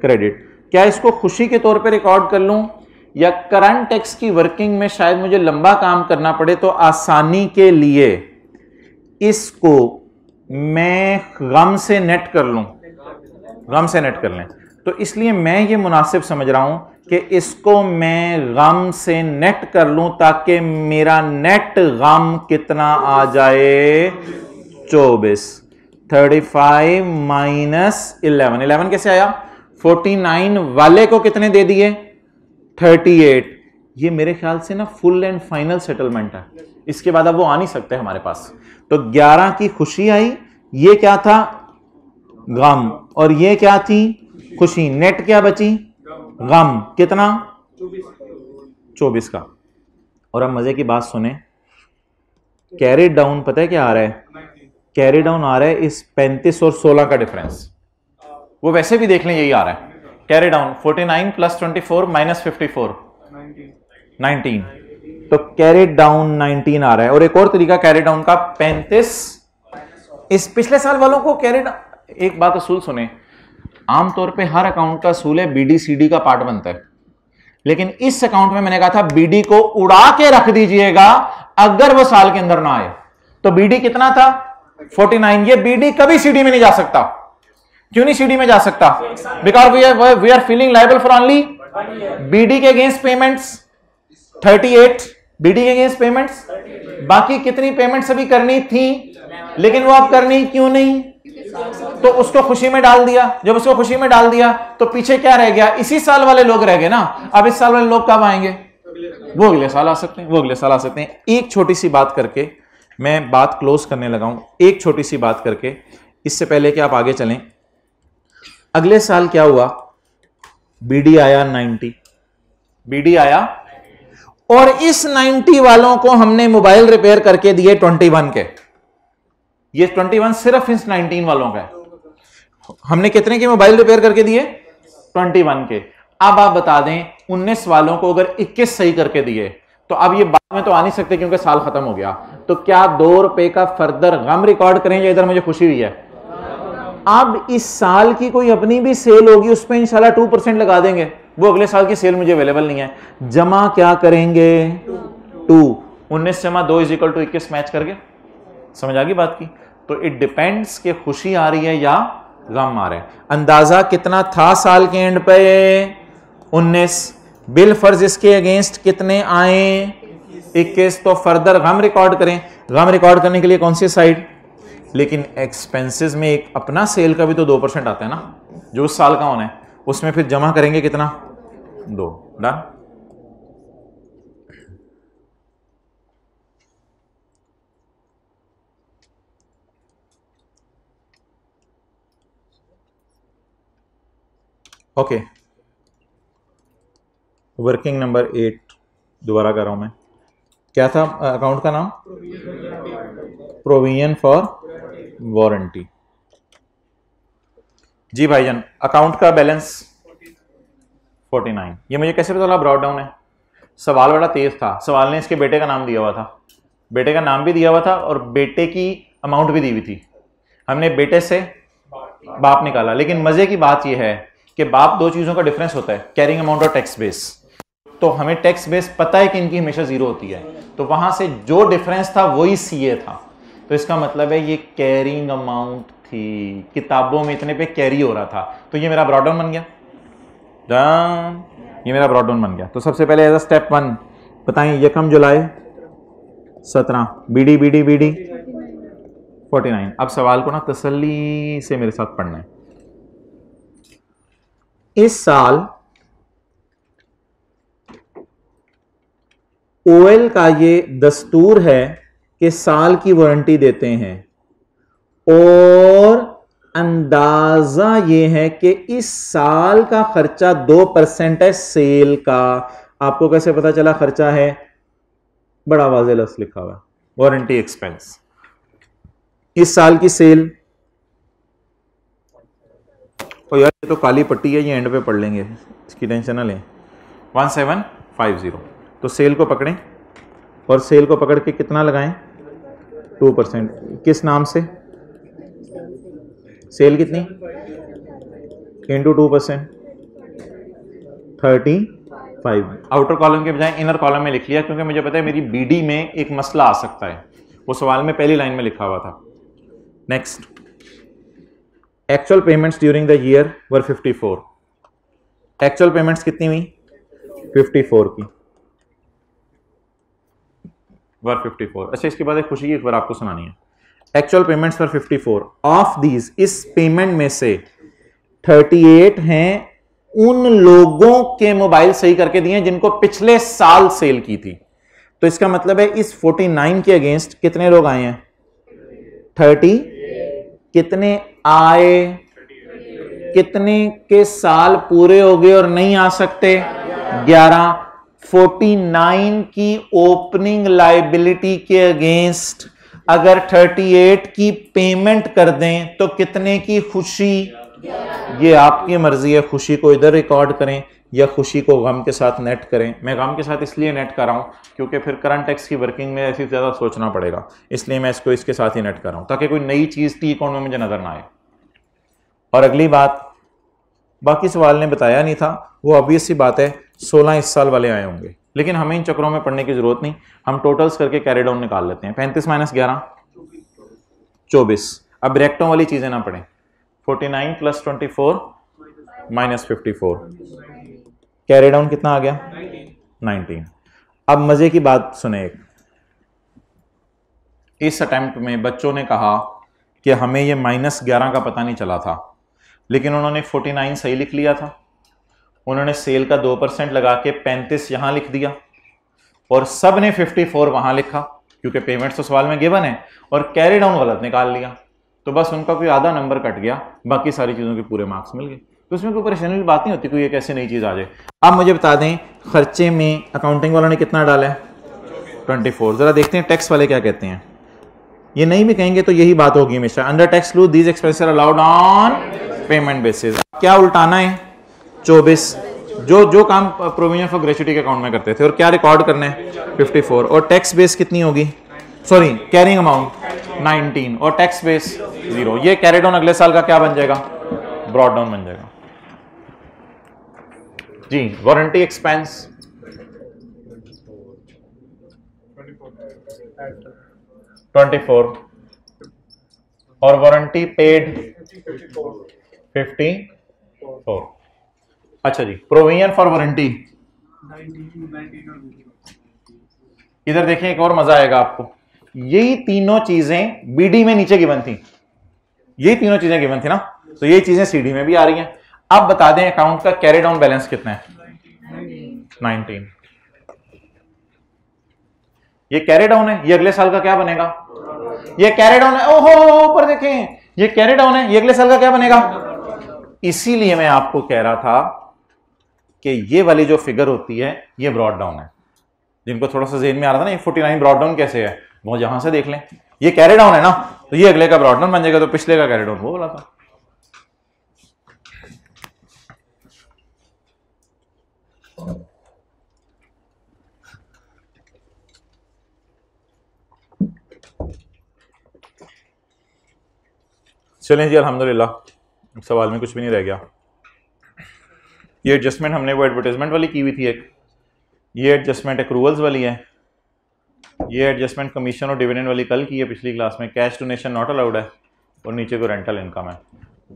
क्रेडिट। क्या इसको खुशी के तौर पे रिकॉर्ड कर लूं या करंट टैक्स की वर्किंग में शायद मुझे लंबा काम करना पड़े, तो आसानी के लिए इसको मैं गम से नेट कर लूं, गम से नेट कर लें। तो इसलिए मैं ये मुनासिब समझ रहा हूं कि इसको मैं गम से नेट कर लूं ताकि मेरा नेट गम कितना आ जाए? 24। 35 माइनस 11 कैसे आया? 49 वाले को कितने दे दिए? 38। ये मेरे ख्याल से ना फुल एंड फाइनल सेटलमेंट है, इसके बाद अब वो आ नहीं सकते हमारे पास। तो 11 की खुशी आई, ये क्या था गम, और ये क्या थी खुशी, नेट क्या बची गम, कितना 24 का। और अब मजे की बात सुने, कैरी डाउन पता है क्या आ रहा है, कैरी डाउन आ रहा है इस 35 और 16 का डिफरेंस, वो वैसे भी देख लें यही आ रहा है, कैरी डाउन 49 प्लस 24 माइनस 54 19, तो कैरी डाउन 19 आ रहा है। और एक और तरीका कैरी डाउन का 35, इस पिछले साल वालों को कैरी डाउन, एक बात असूल सुने, आमतौर पे हर अकाउंट का असूल है बीडी सीडी का पार्ट बनता है, लेकिन इस अकाउंट में मैंने कहा था बीडी को उड़ा के रख दीजिएगा अगर वो साल के अंदर ना आए। तो बीडी कितना था 49, ये बीडी कभी सीडी में नहीं जा सकता। क्यों नहीं सीडी में जा सकता, because we are feeling liable for only BD के अगेंस्ट पेमेंट्स 38, बीडी के अगेंस्ट पेमेंट्स, बाकी कितनी पेमेंट्स अभी करनी थी लेकिन वो अब करनी क्यों नहीं, तो उसको खुशी में डाल दिया। जब उसको खुशी में डाल दिया तो पीछे क्या रह गया, इसी साल वाले लोग रह गए ना। अब इस साल वाले लोग कब आएंगे, वो अगले साल आ सकते हैं, वो अगले साल आ सकते हैं। एक छोटी सी बात करके मैं बात क्लोज करने लगा हूं, एक छोटी सी बात करके, इससे पहले कि आप आगे चलें। अगले साल क्या हुआ, बीडी आया 90, बीडी आया, और इस 90 वालों को हमने मोबाइल रिपेयर करके दिए 21 के। ये 21 सिर्फ इस 19 वालों का है। हमने कितने के मोबाइल रिपेयर करके दिए 21 के। अब आप बता दें 19 वालों को अगर 21 सही करके दिए तो अब ये बाद में तो आ नहीं सकते क्योंकि साल खत्म हो गया, तो क्या 2 रुपए का फर्दर गम रिकॉर्ड करें या इधर मुझे खुशी हुई है। अब इस साल की कोई अपनी भी सेल होगी उस पर इंशाल्लाह 2% लगा देंगे, वो अगले साल की सेल मुझे अवेलेबल नहीं है। जमा क्या करेंगे 2, 19 जमा 2 इज इक्वल टू 21 मैच करके, समझ आ गई बात की। तो इट डिपेंड्स कि खुशी आ रही है या गम आ रहा है। अंदाजा कितना था साल के एंड पे 19, बिल फर्ज इसके अगेंस्ट कितने आए 21, तो फर्दर गम रिकॉर्ड करें। गम रिकॉर्ड करने के लिए कौन सी साइड, लेकिन एक्सपेंसेस में एक अपना सेल का भी तो 2% आता है ना, जो उस साल का होना है, उसमें फिर जमा करेंगे कितना 2, डन। ओके, वर्किंग नंबर 8 दोबारा कर रहा हूं मैं, क्या था अकाउंट का नाम, प्रोविजन फॉर वारंटी। जी भाईजान, अकाउंट का बैलेंस 49, ये मुझे कैसे पता चला ब्रॉड डाउन है। सवाल बड़ा तेज था, सवाल ने इसके बेटे का नाम दिया हुआ था, बेटे का नाम भी दिया हुआ था और बेटे की अमाउंट भी दी हुई थी। हमने बेटे से बाप निकाला, लेकिन मजे की बात यह है कि बाप 2 चीजों का डिफरेंस होता है, कैरिंग अमाउंट और टैक्स बेस। तो हमें टैक्स बेस पता है कि इनकी हमेशा 0 होती है, तो वहां से जो डिफरेंस था वही सीए था। तो इसका मतलब है ये कैरिंग अमाउंट थी, किताबों में इतने पे कैरी हो रहा था, तो ये मेरा ब्रॉड डाउन बन गया, ये मेरा ब्रॉड डाउन बन गया। तो सबसे पहले एज अ स्टेप 1 बताएं, 1 जुलाई 17, बीडी बीडी बीडी 49। अब सवाल को ना तसल्ली से मेरे साथ पढ़ना है। इस साल ओएल का ये दस्तूर है कि साल की वारंटी देते हैं, और अंदाजा ये है कि इस साल का खर्चा 2% है सेल का। आपको कैसे पता चला खर्चा है, बड़ा वाज़ेह लफ्ज़ लिखा हुआ है, वारंटी एक्सपेंस। इस साल की सेल, और यार ये तो काली पट्टी है, ये एंड पे पढ़ लेंगे, इसकी टेंशन ना लें। 1750, तो सेल को पकड़ें और सेल को पकड़ के कितना लगाएं 2%। किस नाम से, सेल कितनी इंटू 2%, 35। आउटर कॉलम के बजाय इनर कॉलम में लिख लिया क्योंकि मुझे पता है मेरी बीडी में एक मसला आ सकता है, वो सवाल में पहली लाइन में लिखा हुआ था। Next, actual payments during the year were 54। Actual payments कितनी हुई 54 की, वर 54। अच्छा, इसके बाद एक खुशी की खबर आपको सुनानी है। Actual payments were 54, of these, इस पेमेंट में से 38 हैं उन लोगों के मोबाइल सही करके दिए जिनको पिछले साल सेल की थी। तो इसका मतलब है इस 49 के अगेंस्ट कितने लोग आए हैं? 30। कितने आए? कितने के साल पूरे हो गए और नहीं आ सकते? 11। 49 की ओपनिंग लायबिलिटी के अगेंस्ट अगर 38 की पेमेंट कर दें तो कितने की खुशी? ये आपकी मर्जी है, खुशी को इधर रिकॉर्ड करें या खुशी को गम के साथ नेट करें। मैं गम के साथ इसलिए नेट कर रहा हूं क्योंकि फिर करंट टैक्स की वर्किंग में ऐसी ज्यादा सोचना पड़ेगा, इसलिए मैं इसको इसके साथ ही नेट कर रहा हूं ताकि कोई नई चीज टी अकाउंट में मुझे नजर ना आए। और अगली बात, बाकी सवाल ने बताया नहीं था, वो ऑब्वियस सी बात है 16 इस साल वाले आए होंगे, लेकिन हमें इन चक्रों में पढ़ने की जरूरत नहीं, हम टोटल्स करके कैरी डाउन निकाल लेते हैं। 35 - 11 24। अब ब्रैकेटों वाली चीजें ना पढ़ें। 49 + 24 - 54, कैरी डाउन कितना आ गया? 19। अब मजे की बात सुने, इस अटेम्प्ट में बच्चों ने कहा कि हमें ये -11 का पता नहीं चला था, लेकिन उन्होंने 49 सही लिख लिया था, उन्होंने सेल का 2% लगा के 35 यहां लिख दिया और सब ने 54 वहां लिखा क्योंकि पेमेंट्स तो सवाल में गिवन है, और कैरी डाउन गलत निकाल लिया, तो बस उनका कोई आधा नंबर कट गया, बाकी सारी चीजों के पूरे मार्क्स मिल गए। तो उसमें कोई परेशानी की बात नहीं होती, कोई एक ऐसी नई चीज आ जाए। अब मुझे बता दें खर्चे में अकाउंटिंग वालों ने कितना डाला है? 24। जरा देखते हैं टैक्स वाले क्या कहते हैं। ये नहीं भी कहेंगे तो यही बात होगी हमेशा, under tax law these expenses are allowed on payment basis. क्या उल्टाना है? 24 जो काम प्रोविजन फॉर ग्रेच्युटी के अकाउंट में करते थे, और क्या रिकॉर्ड करना है? 54। और टैक्स बेस कितनी होगी? सॉरी, कैरिंग अमाउंट 19 और टैक्स बेस 0। ये कैरी डाउन अगले साल का क्या बन जाएगा? ब्रॉड डाउन बन जाएगा जी। वारंटी एक्सपेंस 24 और वारंटी पेड 54। अच्छा जी, प्रोविजन फॉर वारंटी इधर देखें, एक और मजा आएगा आपको। यही तीनों चीजें बीडी में नीचे गिवन थी, यही तीनों चीजें गिवन थी ना, तो ये चीजें सीडी में भी आ रही हैं। अब बता दें अकाउंट का कैरी डाउन बैलेंस कितना है? 19। ये कैरी डाउन है, ये अगले साल का क्या बनेगा? ये कैरी डाउन है, ओहो ऊपर देखें, ये कैरी डाउन है, ये अगले साल का क्या बनेगा? इसीलिए मैं आपको कह रहा था कि ये वाली जो फिगर होती है ये ब्रॉड डाउन है। जिनको थोड़ा सा जेहन में आ रहा था ना ये 49 ब्रॉड डाउन कैसे है, वो यहां से देख लें, ये कैरी डाउन है ना, तो ये अगले का ब्रॉड डाउन बन जाएगा, तो पिछले का कैरी डाउन वो बोला था। चलें जी, अल्हम्दुलिल्लाह सवाल में कुछ भी नहीं रह गया। ये एडजस्टमेंट हमने वो एडवर्टाइजमेंट वाली की हुई थी एक, ये एडजस्टमेंट एक्रूवल्स वाली है, ये एडजस्टमेंट कमीशन और डिविडेंड वाली कल की है पिछली क्लास में, कैश डोनेशन नॉट अलाउड है, और नीचे को रेंटल इनकम है।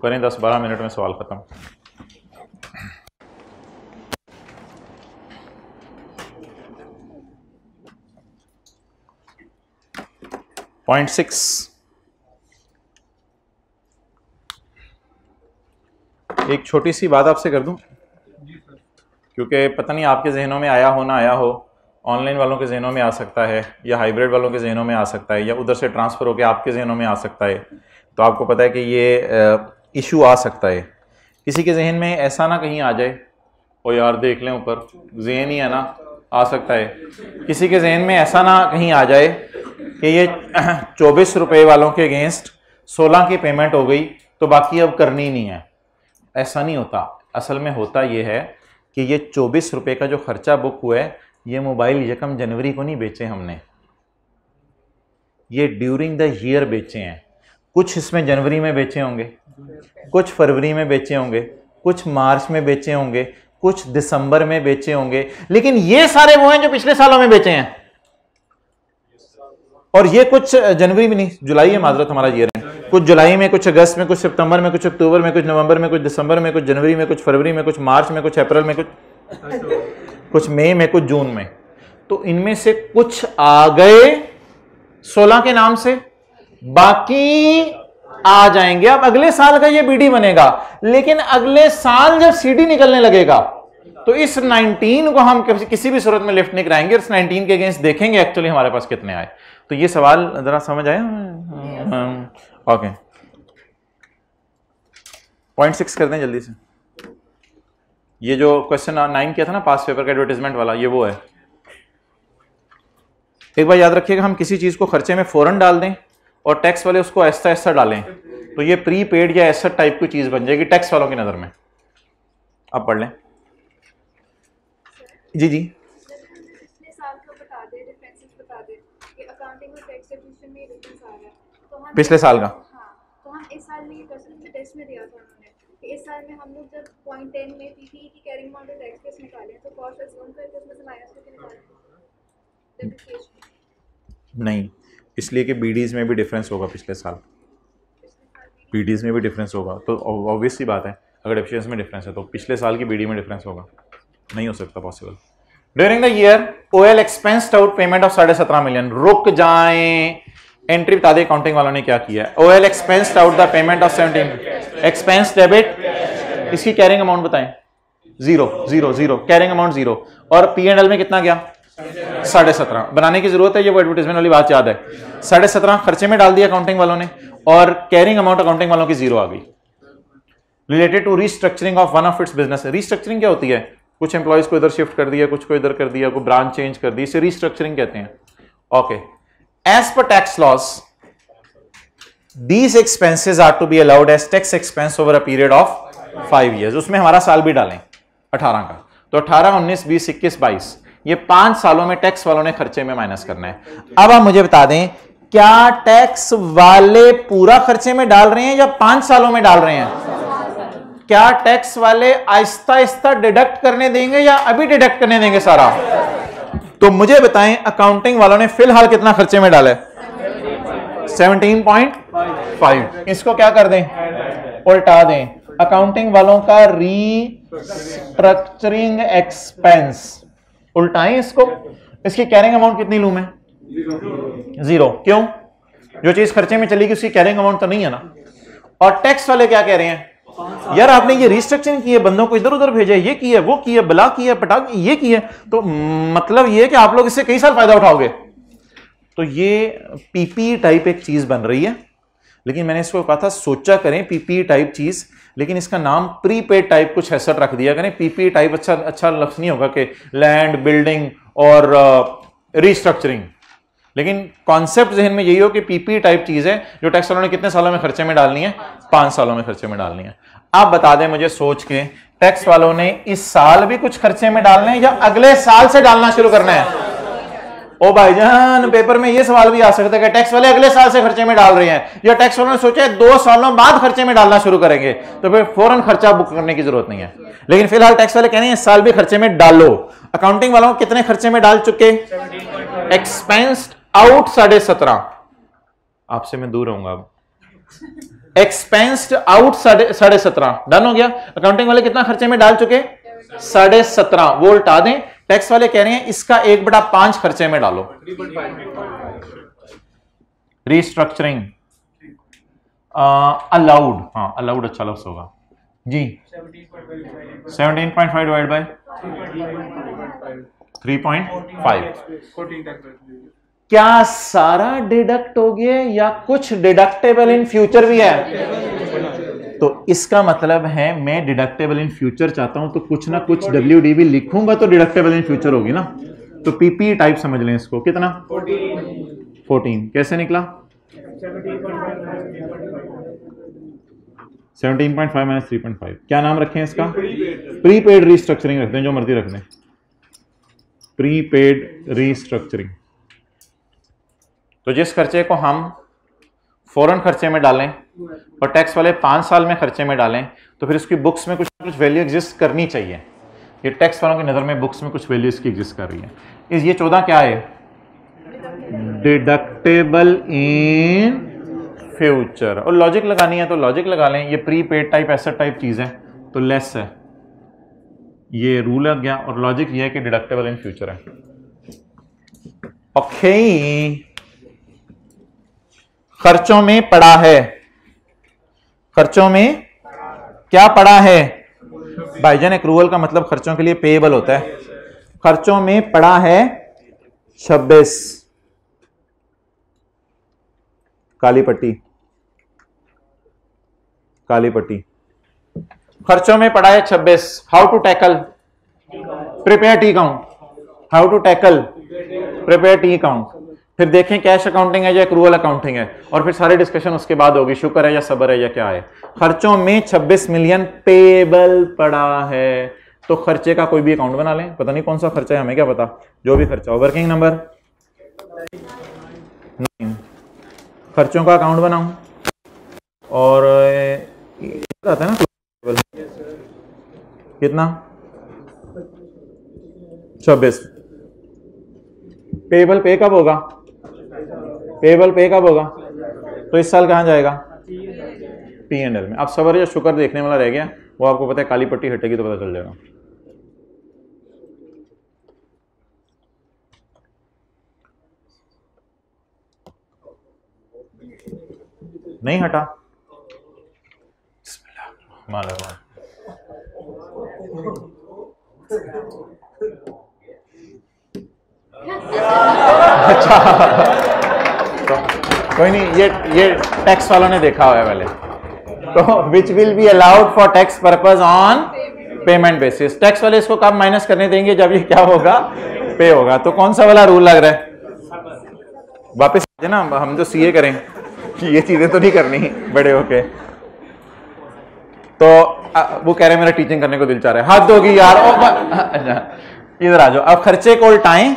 करें 10-12 मिनट में सवाल खत्म। पॉइंट 6, एक छोटी सी बात आपसे कर दूं, क्योंकि पता नहीं आपके जहनों में आया हो ना आया हो, ऑनलाइन वालों के जहनों में आ सकता है, या हाइब्रिड वालों के जहनों में आ सकता है, या उधर से ट्रांसफ़र होकर आपके जहनों में आ सकता है। तो आपको पता है कि ये इशू आ सकता है। किसी के जहन में ऐसा ना कहीं आ जाए, ओ यार देख लें ऊपर जहन ही है ना, आ सकता है। किसी के जहन में ऐसा ना कहीं आ जाए कि ये 24 रुपये वालों के अगेंस्ट 16 की पेमेंट हो गई तो बाकी अब करनी नहीं है। ऐसा नहीं होता। असल में होता ये है कि ये 24 रुपये का जो खर्चा बुक हुआ है, ये मोबाइल 1 जनवरी को नहीं बेचे हमने, ये ड्यूरिंग द ईयर बेचे हैं। कुछ इसमें जनवरी में बेचे होंगे, कुछ फरवरी में बेचे होंगे, कुछ मार्च में बेचे होंगे, कुछ दिसंबर में बेचे होंगे, लेकिन ये सारे वो हैं जो पिछले सालों में बेचे हैं। और ये कुछ जनवरी में नहीं, जुलाई है माजरत हमारा ईयर है, कुछ जुलाई में, कुछ अगस्त में, कुछ सितंबर में, कुछ अक्टूबर में, कुछ नवंबर में, कुछ दिसंबर में, कुछ जनवरी में, कुछ फरवरी में, कुछ मार्च में, कुछ अप्रैल में, कुछ मई में, कुछ जून में। तो इनमें से कुछ आ गए 16 के नाम से, बाकी आ जाएंगे। अब अगले साल का ये बीडी बनेगा, लेकिन अगले साल जब सीडी निकलने लगेगा तो इस 19 को हम किसी भी सूरत में लिफ्ट नहीं कराएंगे, इस 19 के अगेंस्ट देखेंगे एक्चुअली हमारे पास कितने आए। तो ये सवाल जरा समझ आया? ओके, पॉइंट 6 कर दें जल्दी से। ये जो क्वेश्चन 9 किया था ना पास पेपर का एडवर्टाइजमेंट वाला, ये वो है। एक बार याद रखिएगा, हम किसी चीज को खर्चे में फौरन डाल दें और टैक्स वाले उसको ऐसा ऐसा डालें तो ये प्री पेड या एसेट टाइप की चीज बन जाएगी टैक्स वालों की नजर में। आप पढ़ लें। जी जी, पिछले साल का बता दे, डिफरेंसेस बता दे कि अकाउंटिंग और टैक्स एप्लीकेशन में डिफरेंस आ रहा है, तो हम पिछले साल का, हाँ, तो हम इस साल में ये कर सकते हैं, टेस्ट में दिया था उन्होंने कि इस साल में हम लोग जब पॉइंट 10 में पीपीई की कैरिंग अमाउंट और टैक्स केस निकाले तो कॉस्ट अज्यूम करके उसमें से माइनस करके निकाले डेप्रिसिएशन। नहीं, इसलिए कि बीडीज में भी डिफरेंस होगा पिछले साल, बीडीज में भी डिफरेंस होगा, तो ऑब्वियस सी बात है अगर डेप्रिसिएशन में डिफरेंस है तो पिछले साल की बीडी में डिफरेंस होगा, नहीं हो सकता possible. During the year OL expensed out payment of 17.5 million. रुक जाएं, एंट्री बता दे अकाउंटिंग वालों ने क्या किया है। OL expensed out the payment of 17 expense debit, इसकी कैरिंग अमाउंट बताएं। 0 0 0 कैरिंग अमाउंट 0 और P&L में कितना गया 17.5। बनाने की जरूरत है, ये वो एडवर्टाइजमेंट वाली बात याद है। 17.5 खर्चे में डाल दिया अकाउंटिंग वालों ने और कैरिंग अमाउंट अकाउंटिंग वालों की 0 आ गई। Related to restructuring of one of its business. Restructuring क्या होती है? कुछ एम्प्लॉइज को इधर शिफ्ट कर दिया, कुछ को इधर कर दिया, कोई ब्रांच चेंज कर दी, इसे रीस्ट्रक्चरिंग कहते हैं। Okay, as per tax laws these expenses are to be allowed as tax expense over a period of 5 years। उसमें हमारा साल भी डालें 18 का, तो 18, 19, 20, 21, 22 ये 5 सालों में टैक्स वालों ने खर्चे में माइनस करना है। अब आप मुझे बता दें, क्या टैक्स वाले पूरा खर्चे में डाल रहे हैं या 5 सालों में डाल रहे हैं? क्या टैक्स वाले आहिस्ता आहिस्ता डिडक्ट करने देंगे या अभी डिडक्ट करने देंगे सारा? तो मुझे बताएं अकाउंटिंग वालों ने फिलहाल कितना खर्चे में डाला है? 17.5। इसको क्या कर दें, उल्टा दें। अकाउंटिंग वालों का रीस्ट्रक्चरिंग एक्सपेंस उल्टाएं इसको। इसकी कैरिंग अमाउंट कितनी लूं मैं? 0। क्यों? जो चीज खर्चे में चलेगी उसकी कैरिंग अमाउंट तो नहीं है ना। और टैक्स वाले क्या कह रहे हैं, यार आपने ये रीस्ट्रक्चरिंग की है, बंदों को इधर उधर भेजा, ये किया, वो किया, बला किया, पटा ये किया, तो मतलब ये कि आप लोग इससे कई साल फायदा उठाओगे। तो ये पीपी टाइप एक चीज बन रही है, लेकिन मैंने इसको कहा था सोचा करें पीपी टाइप चीज, लेकिन इसका नाम प्रीपेड टाइप कुछ एसेट रख दिया करें। पीपी टाइप अच्छा लफ्ज नहीं होगा कि लैंड, बिल्डिंग और रीस्ट्रक्चरिंग, लेकिन कॉन्सेप्ट जहन में यही हो कि पीपी टाइप चीज है जो टैक्स वालों ने कितने सालों में खर्चे में डालनी है? 5 सालों में खर्चे में डालनी है। आप बता दें मुझे सोच के, टैक्स वालों ने इस साल भी कुछ खर्चे में डालना है या अगले साल से डालना शुरू करना है? ओ भाईजान, पेपर में ये सवाल भी आ सकता है कि टैक्स वाले अगले साल से खर्चे में डाल रहे हैं या टैक्स वालों ने सोचा है 2 सालों बाद खर्चे में डालना शुरू करेंगे, तो फिर फौरन खर्चा बुक करने की जरूरत नहीं है। लेकिन फिलहाल टैक्स वाले कह रहे हैं इस साल भी खर्चे में डालो। अकाउंटिंग वालों को कितने खर्चे में डाल चुके? एक्सपेंस्ड आउट 17.5। आपसे मैं दूर रहूंगा अब। एक्सपेंस्ड आउट 17.5 डन हो गया। अकाउंटिंग वाले कितना खर्चे में डाल चुके? 17.5। वो उल्टा दें, टैक्स वाले कह रहे हैं इसका 1/5 खर्चे में डालो। रीस्ट्रक्चरिंग अलाउड, हाँ अलाउड अच्छा लफ्ज होगा जी। 17.5 डिवाइड बाय 3.5। क्या सारा डिडक्ट हो गया या कुछ डिडक्टेबल इन फ्यूचर भी है? तो इसका मतलब है मैं डिडक्टेबल इन फ्यूचर चाहता हूं तो कुछ ना कुछ WDV लिखूंगा तो डिडक्टेबल इन फ्यूचर होगी ना। तो पीपी टाइप समझ लें इसको। कितना? 14। कैसे निकला? 17.5 माइनस 3.5। क्या नाम रखें इसका? प्रीपेड रीस्ट्रक्चरिंग रखते हैं, जो मर्जी रख दें। Prepaid restructuring. तो जिस खर्चे को हम फौरन खर्चे में डालें और टैक्स वाले 5 साल में खर्चे में डालें तो फिर उसकी बुक्स में कुछ ना कुछ वैल्यू एग्जिस्ट करनी चाहिए। ये टैक्स वालों की नज़र में बुक्स में कुछ वैल्यू इसकी एग्जिस्ट कर रही है। ये 14 क्या है? Deductible in future. और लॉजिक लगानी है तो लॉजिक लगा लें। ये प्रीपेड टाइप एसेट टाइप चीज़ है तो लेस है, ये रूल लग गया। और लॉजिक ये है कि डिडक्टेबल इन फ्यूचर है। ओके, खर्चों में पड़ा है खर्चों में क्या पड़ा है भाईजान? एक्रूवल का मतलब खर्चों के लिए पेएबल होता है। खर्चों में पड़ा है 26, काली पट्टी, काली पट्टी। खर्चों में पड़ा है 26। How to tackle? Prepare T account. How to tackle? Prepare T account. फिर देखें कैश अकाउंटिंग है या एक्रूवल अकाउंटिंग है, और फिर सारी डिस्कशन उसके बाद होगी, शुक्र है या सब्र है या क्या है। खर्चों में 26 मिलियन पेएबल पड़ा है, तो खर्चे का कोई भी अकाउंट बना लें। पता नहीं कौन सा खर्चा है, हमें क्या पता, जो भी खर्चा हो। वर्किंग नंबर 9, खर्चों का अकाउंट बनाऊं और आता है ना कितना 26। पेएबल पे कब होगा? पेएबल पे कब होगा? तो इस साल कहां जाएगा? P&L में। अब सबर या शुक्र देखने वाला रह गया, वो आपको पता है, काली पट्टी हटेगी तो पता चल जाएगा। नहीं हटा? अच्छा तो कोई नहीं, ये टैक्स वालों ने देखा हुआ है पहले। तो which will be allowed for tax purpose on payment basis. Tax वाले इसको कब माइनस करने देंगे? जब ये क्या होगा? पे होगा। तो कौन सा वाला रूल लग रहा है? वापस ना, हम जो सीए करें कि ये चीजें तो नहीं करनी बड़े होके। तो वो कह रहे हैं मेरा टीचिंग करने को दिल चाह रहा है। हद होगी यार। इधर आ जाओ। अब खर्चे को उल्टाएं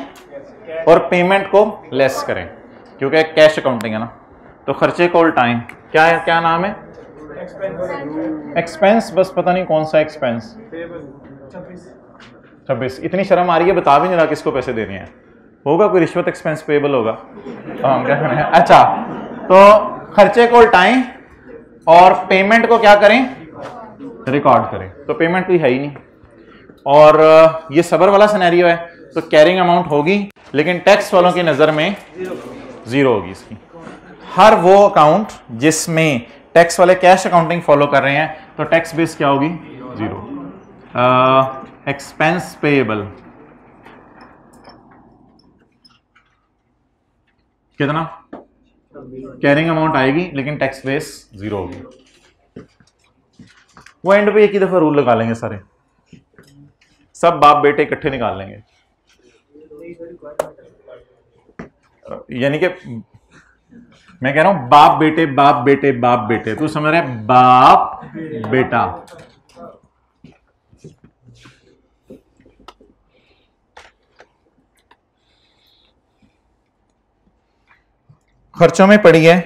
और पेमेंट को लेस करें, क्योंकि कैश अकाउंटिंग है ना। तो खर्चे को उल्टाएं, क्या है, क्या नाम है? एक्सपेंस। बस पता नहीं कौन सा एक्सपेंस। 26। इतनी शर्म आ रही है, बता भी नहीं रहा किसको पैसे देने हैं। होगा कोई रिश्वत एक्सपेंस पेएबल होगा। हम क्या करें? अच्छा, तो खर्चे को उल्टाएं और पेमेंट को क्या करें? रिकॉर्ड करें। तो पेमेंट कोई है ही नहीं, और ये सबर वाला सिनेरियो है, तो कैरिंग अमाउंट होगी, लेकिन टैक्स वालों की नजर में जीरो होगी इसकी। हर वो अकाउंट जिसमें टैक्स वाले कैश अकाउंटिंग फॉलो कर रहे हैं, तो टैक्स बेस क्या होगी? जीरो। एक्सपेंस पेएबल कितना? कैरिंग अमाउंट आएगी, लेकिन टैक्स बेस जीरो होगी। वो एंड पे एक ही दफा रूल लगा लेंगे सारे, सब बाप बेटे इकट्ठे निकाल लेंगे। यानी कि मैं कह रहा हूं बाप बेटे बाप बेटे बाप बेटे, तू समझ रहे? बाप बेटा। खर्चों में पड़ी है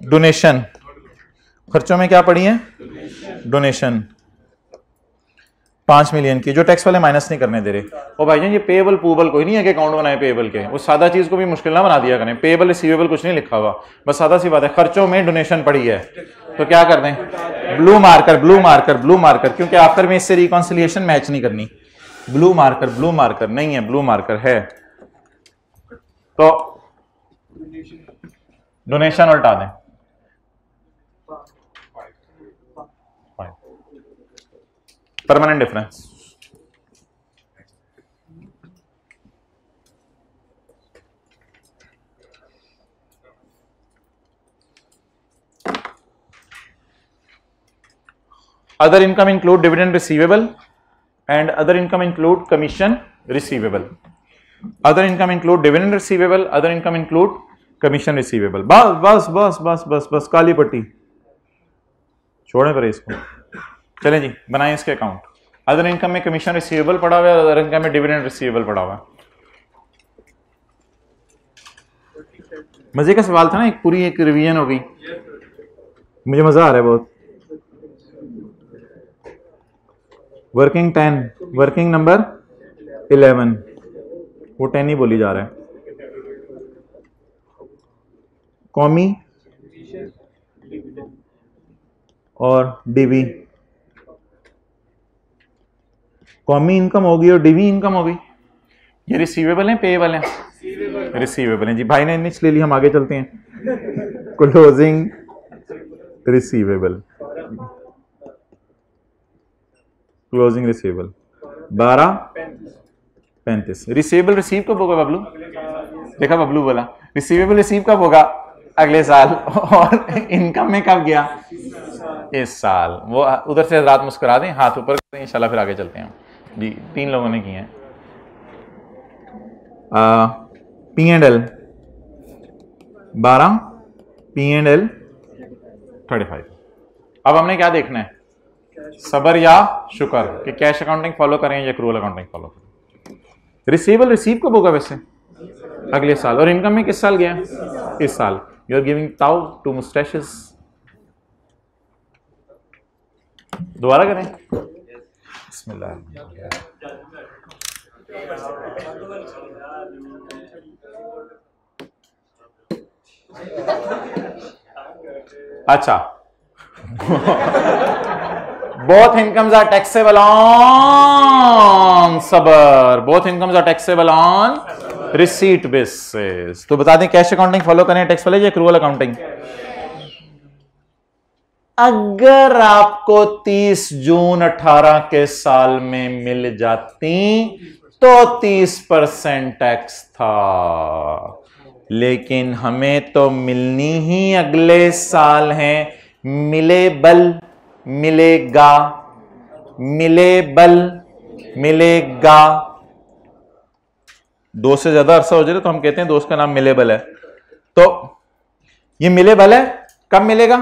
डोनेशन। खर्चों में क्या पड़ी है? डोनेशन 5 मिलियन की, जो टैक्स वाले माइनस नहीं करने दे रहे। ओ भाईजान, ये पेएबल पूबल कोई नहीं है कि अकाउंट बनाए पेएबल के। उस सादा चीज को भी मुश्किल ना बना दिया करें। पेएबल रिसीवेबल कुछ नहीं लिखा हुआ, बस सादा सी बात है। खर्चों में डोनेशन पड़ी है, तो क्या कर दें? Blue marker, blue marker, blue marker, क्योंकि आखिर में इससे रिकॉन्सिलिएशन मैच नहीं करनी। ब्लू मार्कर, ब्लू मार्कर नहीं है, ब्लू मार्कर है, तो डोनेशन उल्टा दें। Permanent difference. Other income include dividend receivable and other income include commission receivable. Other income include dividend receivable, other income include commission receivable. बस बस बस बस बस बस काली पट्टी छोड़ें पर इसको। चलें जी, बनाएं इसके अकाउंट। अदर इनकम में कमीशन रिसीवेबल पड़ा हुआ है, अदर इनकम में डिविडेंड रिसीवेबल पड़ा हुआ है। मजे का सवाल था ना, एक पूरी एक रिवीजन हो गई। मुझे मजा आ रहा है बहुत। वर्किंग 10, वर्किंग नंबर 11, वो 10 ही बोली जा रहा है। कॉमी और डीवी, कॉमी इनकम होगी और डीवी इनकम होगी। ये रिसीवेबल है पेएबल है? रिसीवेबल है जी। भाई ने निच ले ली, हम आगे चलते हैं। Closing receivable. Closing receivable 12.35। Receivable receive कब होगा बबलू? देखा बबलू बोला रिसीवेबल रिसीव कब होगा? अगले साल। और इनकम में कब गया? इस साल। वो उधर से रात मुस्कुरा दें, हाथ ऊपर करें, इंशाल्लाह फिर आगे चलते हैं जी। 3 लोगों ने किए हैं। P&L 12, P&L 35। अब हमने क्या देखना है, सबर या शुक्र, कि कैश अकाउंटिंग फॉलो करें या एक्रूअल अकाउंटिंग फॉलो करें। रिसीवेबल रिसीव कब होगा वैसे? अगले साल। और इनकम में किस साल गया? इस साल। You are giving tau to moustaches. दोबारा करें। बिस्मिल्लाह। अच्छा both incomes are taxable on सबर, both incomes are taxable on receipt basis। तो बता दें कैश अकाउंटिंग फॉलो करें टैक्स वाले या एक्रूअल अकाउंटिंग? अगर आपको 30 जून 18 के साल में मिल जाती तो 30% टैक्स था, लेकिन हमें तो मिलनी ही अगले साल है। मिलेबल मिलेगा, मिलेबल मिलेगा। 2 से ज्यादा अरसा हो जाए तो हम कहते हैं दोस्त का नाम मिलेबल है। तो ये मिलेबल है, कब मिलेगा?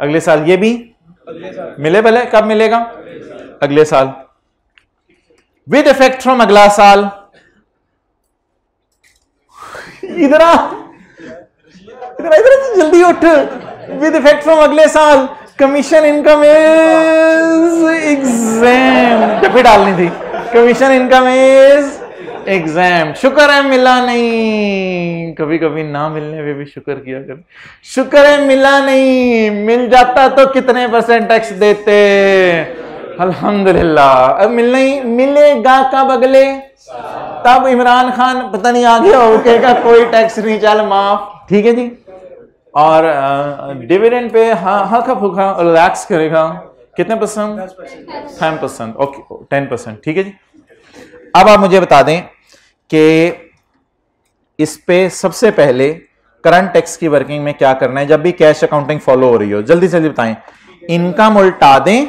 अगले साल। ये भी मिलेबल है, कब मिलेगा? अगले साल। विद इफेक्ट फ्रॉम अगला साल। इधर जल्दी उठ। विद इफेक्ट फ्रॉम अगले साल कमीशन इनकम इज एग्जाम। जब भी डालनी थी, कमीशन इनकम इज एग्जाम। शुक्र है मिला नहीं। कभी कभी ना मिलने पे भी शुक्र किया कर। शुक्र है मिला नहीं, मिल जाता तो कितने % टैक्स देते। अल्हम्दुलिल्लाह। अब मिलना ही, मिलेगा कब? अगले। तब इमरान खान पता नहीं आ गया हो, कहेगा कोई टैक्स नहीं, चल माफ। ठीक है जी। और डिविडेंड पे हल्का फुल्का रिलैक्स करेगा। कितने %? 10%। ओके 10%। ठीक है जी। अब आप मुझे बता दें कि इस पे सबसे पहले करंट टैक्स की वर्किंग में क्या करना है जब भी कैश अकाउंटिंग फॉलो हो रही हो। जल्दी से जल्दी बताएं। इनकम उल्टा दें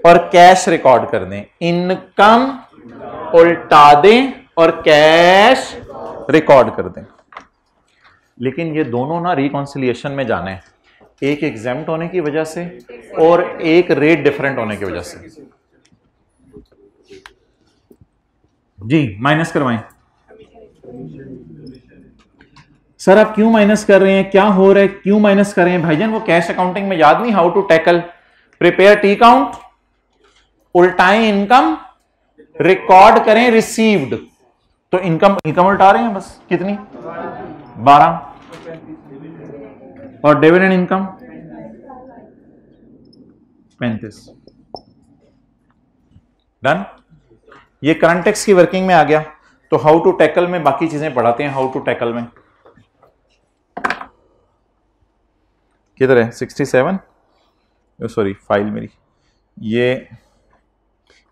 और कैश रिकॉर्ड कर दें। इनकम उल्टा दें और कैश रिकॉर्ड कर दें। लेकिन ये दोनों ना रिकॉन्सिलिएशन में जाने हैं, एक एग्जेम्प्ट होने की वजह से और एक रेट डिफरेंट होने की वजह से। जी माइनस करवाएं। सर आप क्यों माइनस कर रहे हैं, क्या हो रहा है, क्यों माइनस कर रहे हैं? भाईजान वो कैश अकाउंटिंग में याद नहीं, how to tackle. Prepare T count, उल्टाएं इनकम, रिकॉर्ड करें रिसीव्ड। तो इनकम उल्टा रहे हैं बस। कितनी? 12। और डिविडेंड इनकम 35। डन। ये करंट टैक्स की वर्किंग में आ गया। तो हाउ टू टैकल में बाकी चीजें पढ़ाते हैं। हाउ टू टैकल में किधर है? 67। सॉरी फाइल मेरी। ये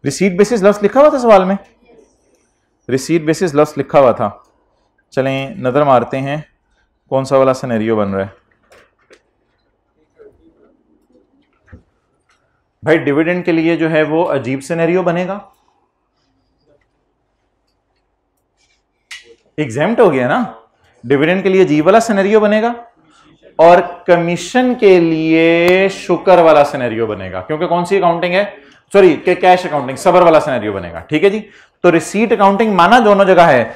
रिसीट बेसिस लॉस लिखा हुआ था सवाल में। रिसीट बेसिस लॉस लिखा हुआ था। चलें नजर मारते हैं कौन सा वाला सिनेरियो बन रहा है। भाई डिविडेंड के लिए जो है वो अजीब सिनेरियो बनेगा। एग्जेम्प्ट हो गया ना। डिविडेंड के लिए अजीब वाला सिनेरियो बनेगा और कमीशन के लिए शुक्र वाला सिनेरियो बनेगा, क्योंकि कौन सी अकाउंटिंग है? सॉरी कैश अकाउंटिंग, सबर वाला सिनेरियो बनेगा। ठीक है जी। तो रिसीट अकाउंटिंग माना दोनों जगह है।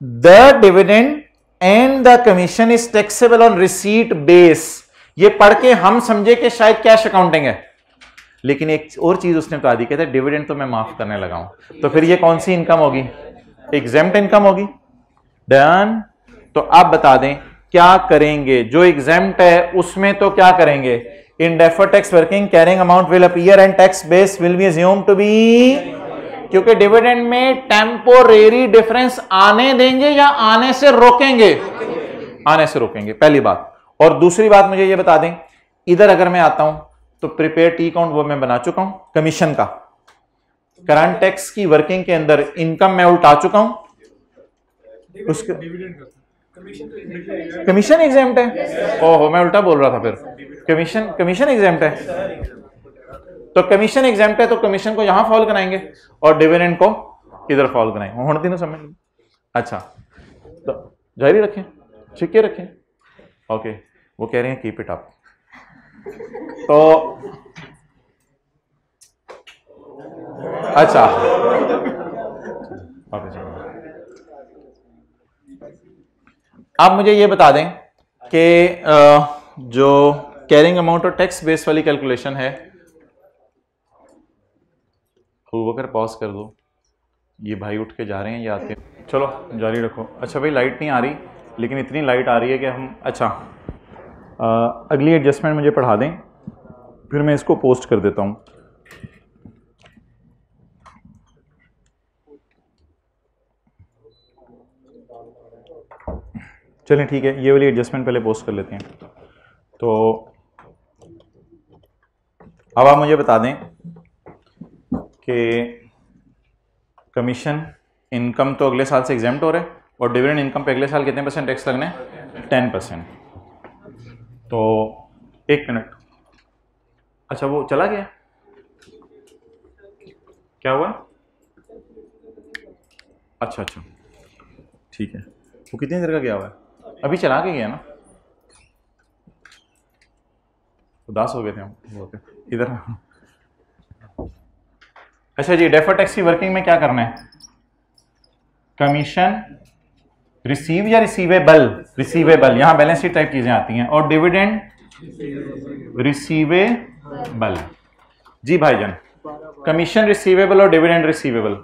The dividend and the commission is taxable on receipt base. ये पढ़ के हम समझे कि शायद कैश अकाउंटिंग है, लेकिन एक और चीज उसने बता दी, कहते डिविडेंड तो मैं माफ करने लगा हूं। तो फिर ये कौन सी इनकम होगी? एग्जेम्प्ट इनकम होगी। डन। तो आप बता दें क्या करेंगे। जो एग्जेम्प्ट है उसमें तो क्या करेंगे? In deferred tax working carrying amount will appear and tax base will be assumed to be, क्योंकि डिविडेंड में टेम्पोरेरी डिफरेंस आने देंगे या आने से रोकेंगे? आने से रोकेंगे, पहली बात। और दूसरी बात मुझे ये बता दें, इधर अगर मैं आता हूं तो प्रिपेयर टी काउंट वो मैं बना चुका हूं कमीशन का। करंट टैक्स की वर्किंग के अंदर इनकम मैं उल्टा चुका हूं, उसके कमीशन एग्जाम्प्ट है। ओहो, मैं उल्टा बोल रहा था फिर। कमीशन एग्जाम्प्ट है, तो कमीशन एग्जाम्प्ट है तो कमीशन को यहां फॉल कराएंगे और डिविडेंड को इधर फॉल कराएंगे। होने तीनों समझ ली। अच्छा, तो जारी रखें, छिके रखें। ओके, वो कह रहे हैं कीप इट अप। तो अच्छा, आप मुझे ये बता दें कि जो कैरिंग अमाउंट और टैक्स बेस वाली कैलकुलेशन है, अगर पॉज कर दो, ये भाई उठ के जा रहे हैं, ये आते हैं। चलो जारी रखो। अच्छा भाई, लाइट नहीं आ रही, लेकिन इतनी लाइट आ रही है कि हम, अच्छा अगली एडजस्टमेंट मुझे पढ़ा दें, फिर मैं इसको पोस्ट कर देता हूँ। चलें ठीक है, ये वाली एडजस्टमेंट पहले पोस्ट कर लेते हैं। तो अब आप मुझे बता दें कि कमीशन इनकम तो अगले साल से एग्जाम्प्ट हो रहा है और डिविडेंड इनकम पे अगले साल कितने % टैक्स लगना है? 10%। तो एक मिनट, अच्छा वो चला गया, क्या हुआ? अच्छा अच्छा ठीक है, वो कितनी देर का गया हुआ है? अभी चला के गया ना, उदास हो गए थे हम इधर। अच्छा जी, डेफर्ड टैक्स की वर्किंग में क्या करना है? कमीशन रिसीव या रिसीवेबल? रिसीवेबल, यहां बैलेंस शीट टाइप चीजें आती हैं। और डिविडेंड रिसीवेबल। जी भाईजान, कमीशन रिसीवेबल और डिविडेंड रिसीवेबल।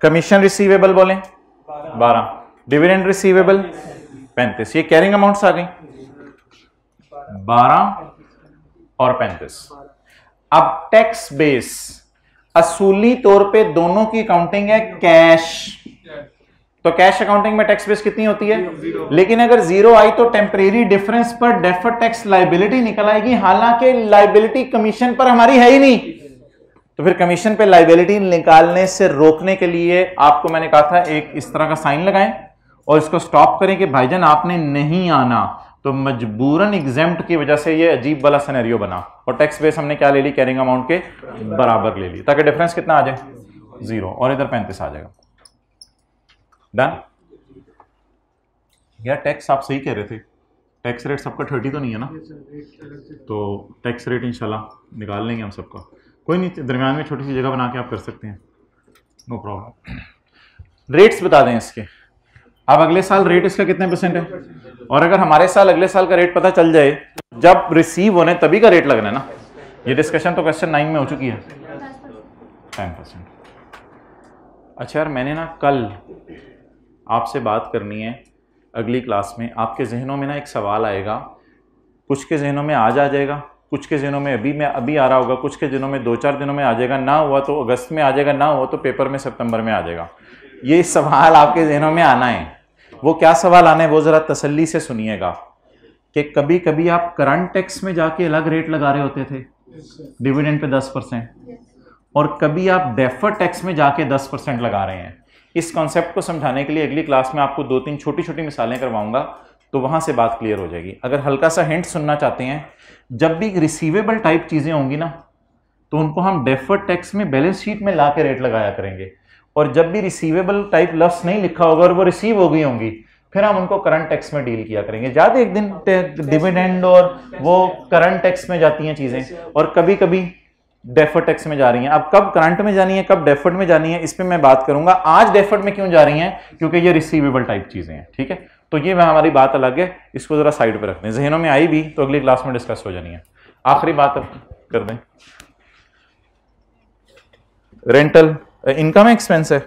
कमीशन रिसीवेबल बोलें 12, डिविडेंड रिसीवेबल 35। ये कैरिंग अमाउंट्स आ गई 12 और 35। अब टैक्स बेस, असूली तौर पे दोनों की अकाउंटिंग है कैश, तो कैश अकाउंटिंग में टैक्स बेस कितनी होती है? लेकिन अगर जीरो आई तो टेम्परेरी डिफरेंस पर डेफर्ड टैक्स लायबिलिटी निकल आएगी, हालांकि लायबिलिटी कमीशन पर हमारी है ही नहीं। तो फिर कमीशन पे लायबिलिटी निकालने से रोकने के लिए आपको मैंने कहा था एक इस तरह का साइन लगाएं और इसको स्टॉप करें कि भाईजान आपने नहीं आना, तो मजबूरन एग्जेम्प्ट की वजह से ये अजीब वाला सिनेरियो बना और टैक्स बेस हमने क्या ले ली? कैरिंग अमाउंट के बराबर ले ली, ताकि डिफरेंस कितना आ जाए? 0, और इधर 35 आ जाएगा। डन? यार टैक्स आप सही कह रहे थे, टैक्स रेट सबका 30 तो नहीं है ना, तो टैक्स रेट इंशाल्लाह निकाल लेंगे हम सबका, कोई नहीं, दरम्यान में छोटी सी जगह बना के आप कर सकते हैं, नो प्रॉब्लम। रेट्स बता दें इसके, अब अगले साल रेट इसका कितने % है? और अगर हमारे साल अगले साल का रेट पता चल जाए, जब रिसीव होने तभी का रेट लगना है ना। ये डिस्कशन तो क्वेश्चन 9 में हो चुकी है, 10%। अच्छा यार, मैंने ना कल आपसे बात करनी है अगली क्लास में। आपके जहनों में ना एक सवाल आएगा, कुछ के जहनों में आज आ जाएगा, कुछ के दिनों में अभी आ रहा होगा, कुछ के दिनों में 2-4 दिनों में आ जाएगा, ना हुआ तो अगस्त में आ जाएगा, ना हुआ तो पेपर में सितंबर में आ जाएगा। ये सवाल आपके दिनों में आना है। वो क्या सवाल आना है वो जरा तसल्ली से सुनिएगा कि कभी कभी आप करंट टैक्स में जाके अलग रेट लगा रहे होते थे डिविडेंड पे 10%, और कभी आप डेफर्ड टैक्स में जाके 10% लगा रहे हैं। इस कॉन्सेप्ट को समझाने के लिए अगली क्लास में आपको 2-3 छोटी छोटी मिसालें करवाऊंगा, तो वहां से बात क्लियर हो जाएगी। अगर हल्का सा हिंट सुनना चाहते हैं, जब भी रिसीवेबल टाइप चीजें होंगी ना, तो उनको हम डेफर्ड टैक्स में बैलेंस शीट में ला के रेट लगाया करेंगे, और जब भी रिसीवेबल टाइप लफ्ज नहीं लिखा होगा और वो रिसीव हो गई होंगी, फिर हम उनको करंट टैक्स में डील किया करेंगे। ज्यादा एक दिन डिविडेंड और वो करंट टैक्स में जाती हैं चीजें, और कभी कभी डेफर्ड टैक्स में जा रही हैं। अब कब करंट में जानी है, कब डेफर्ड में जानी है, इस पर मैं बात करूंगा। आज डेफर्ड में क्यों जा रही हैं? क्योंकि ये रिसीवेबल टाइप चीजें हैं, ठीक है। तो ये हमारी बात अलग है, इसको जरा साइड पे रखते हैं, जहनों में आई भी तो अगली क्लास में डिस्कस हो जानी है। आखिरी बात कर दें, रेंटल इनकम एक्सपेंस है,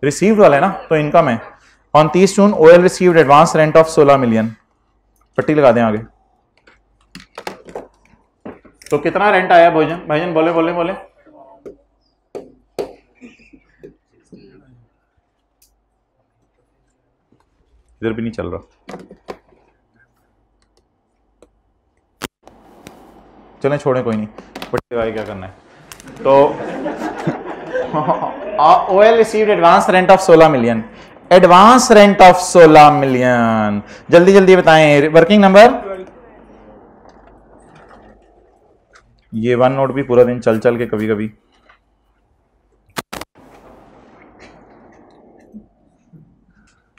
रिसीव्ड वाला है ना, तो इनकम है। ऑन 30 जून OL received advance rent of 16 million, पट्टी लगा दें आगे। तो कितना रेंट आया भाईजान? भाईजान बोले बोले बोले। इधर भी नहीं चल रहा, चलें छोड़ें कोई नहीं, बट क्या करना है। तो OL received advance rent of 16 million, advance rent of 16 million, जल्दी जल्दी बताएं वर्किंग नंबर। ये वन नोट भी पूरा दिन चल चल के कभी कभी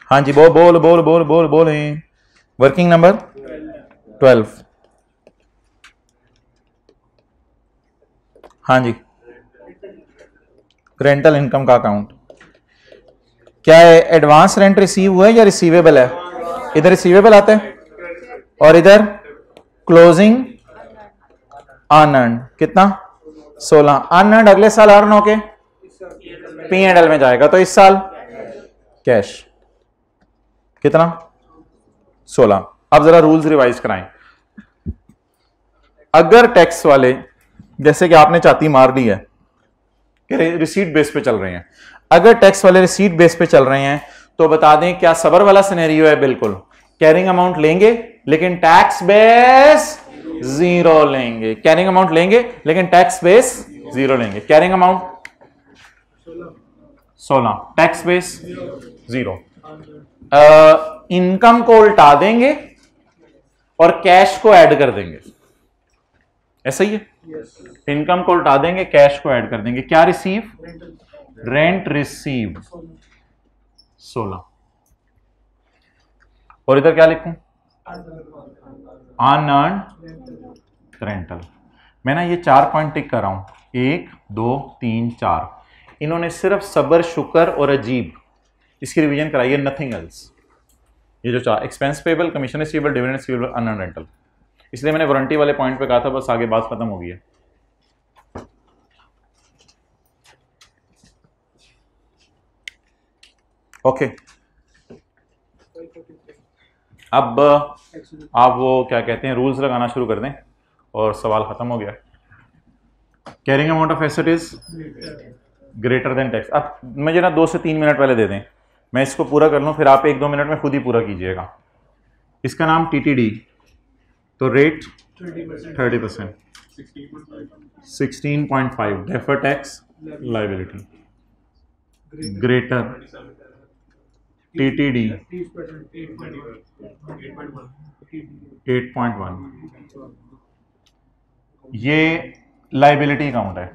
हाँ जी बोल बोल बोल बोल बोल बोल वर्किंग नंबर 12। हाँ जी, रेंटल इनकम का अकाउंट क्या है? एडवांस रेंट रिसीव हुआ है या रिसीवेबल है? इधर रिसीवेबल आता है और इधर क्लोजिंग अनअर्न्ड, कितना? 16। अनअर्न्ड अगले साल अर्न होके P&L में जाएगा, तो इस साल कैश कितना? 16। अब जरा रूल्स रिवाइज कराएं। अगर टैक्स वाले जैसे कि आपने चाती मार दी है कि रिसीट बेस पे चल रहे हैं, अगर टैक्स वाले रिसीट बेस पे चल रहे हैं तो बता दें क्या सबर वाला सिनेरियो है? बिल्कुल, कैरिंग अमाउंट लेंगे लेकिन टैक्स बेस 0 लेंगे, कैरिंग अमाउंट लेंगे लेकिन टैक्स बेस 0 लेंगे। Carrying amount 16, tax base 0। Income को उल्टा देंगे और कैश को ऐड कर देंगे, ऐसा ही है। इनकम को उल्टा देंगे, कैश को ऐड कर देंगे। क्या रिसीव? Rent receive 16। और इधर क्या लिखूं? Unearned rental. मैं ना ये 4 पॉइंट टिक कर रहा हूं, 1 2 3 4। इन्होंने सिर्फ सबर, शुक्र और अजीब इसकी रिवीजन कराई है, नथिंग एल्स। ये जो 4 expense payable, commission receivable, dividend receivable, unearned rental, इसलिए मैंने वारंटी वाले पॉइंट पे कहा था, बस आगे बात खत्म हो गई है। ओके अब आप वो क्या कहते हैं रूल्स लगाना शुरू कर दें और सवाल खत्म हो गया। Carrying amount of asset is greater than tax. अब मुझे ना 2 से 3 मिनट पहले दे दें, मैं इसको पूरा कर लूं, फिर आप 1-2 मिनट में खुद ही पूरा कीजिएगा। इसका नाम TTD, तो rate 30%, 16.5 defer tax liability, greater TTD 8.1। ये लायबिलिटी अकाउंट है,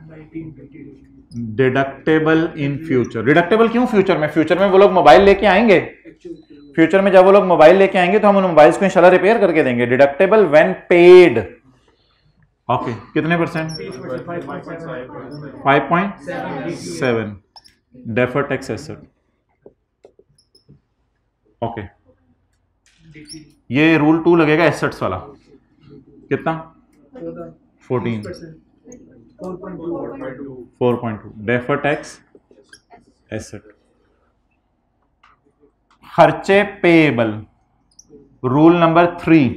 डिडक्टेबल इन फ्यूचर। डिडक्टेबल क्यों फ्यूचर में? फ्यूचर में वो लोग मोबाइल लेके आएंगे, फ्यूचर में जब वो लोग मोबाइल लेके आएंगे तो हम उन मोबाइल्स को इंशाल्लाह रिपेयर करके देंगे। Deductible when paid. ओके, कितने percent? 5.7 defer tax asset. Okay, ये रूल 2 लगेगा एसेट्स वाला, कितना? 4.2 डेफर टैक्स एसेट। खर्चे पेएबल, रूल नंबर 3।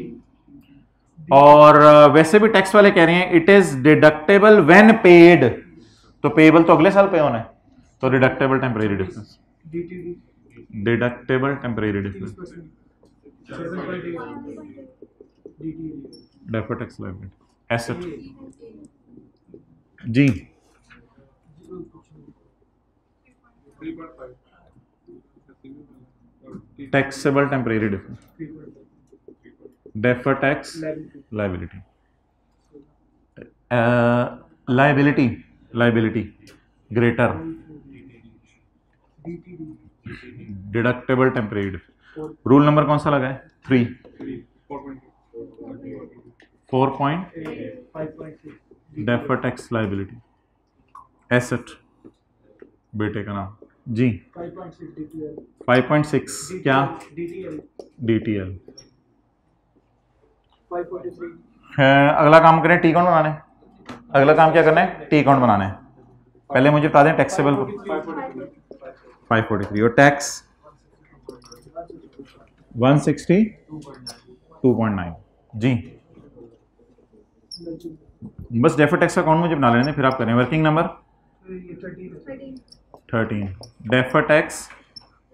और वैसे भी टैक्स वाले कह रहे हैं it is deductible when paid, तो पेएबल तो अगले साल पे होना है, तो deductible temporary difference, deductible temporary difference, defer tax liability asset. जी taxable temporary difference, defer tax liability, liability greater deductible temporary difference. Rule number कौन सा लगा है? 3। 4.5 डेफर टैक्स लायबिलिटी एसेट, बेटे का नाम जी। 5.6 क्या? DTL। अगला काम करें टी अकाउंट बनाने। अगला काम क्या करना है? टी अकाउंट बनाना है। पहले मुझे बता दें टैक्सेबल 543 और टैक्स 162.9 जी। बस डेफर टैक्स अकाउंट मुझे बना लेने, फिर आप करें। Working number 13 defer tax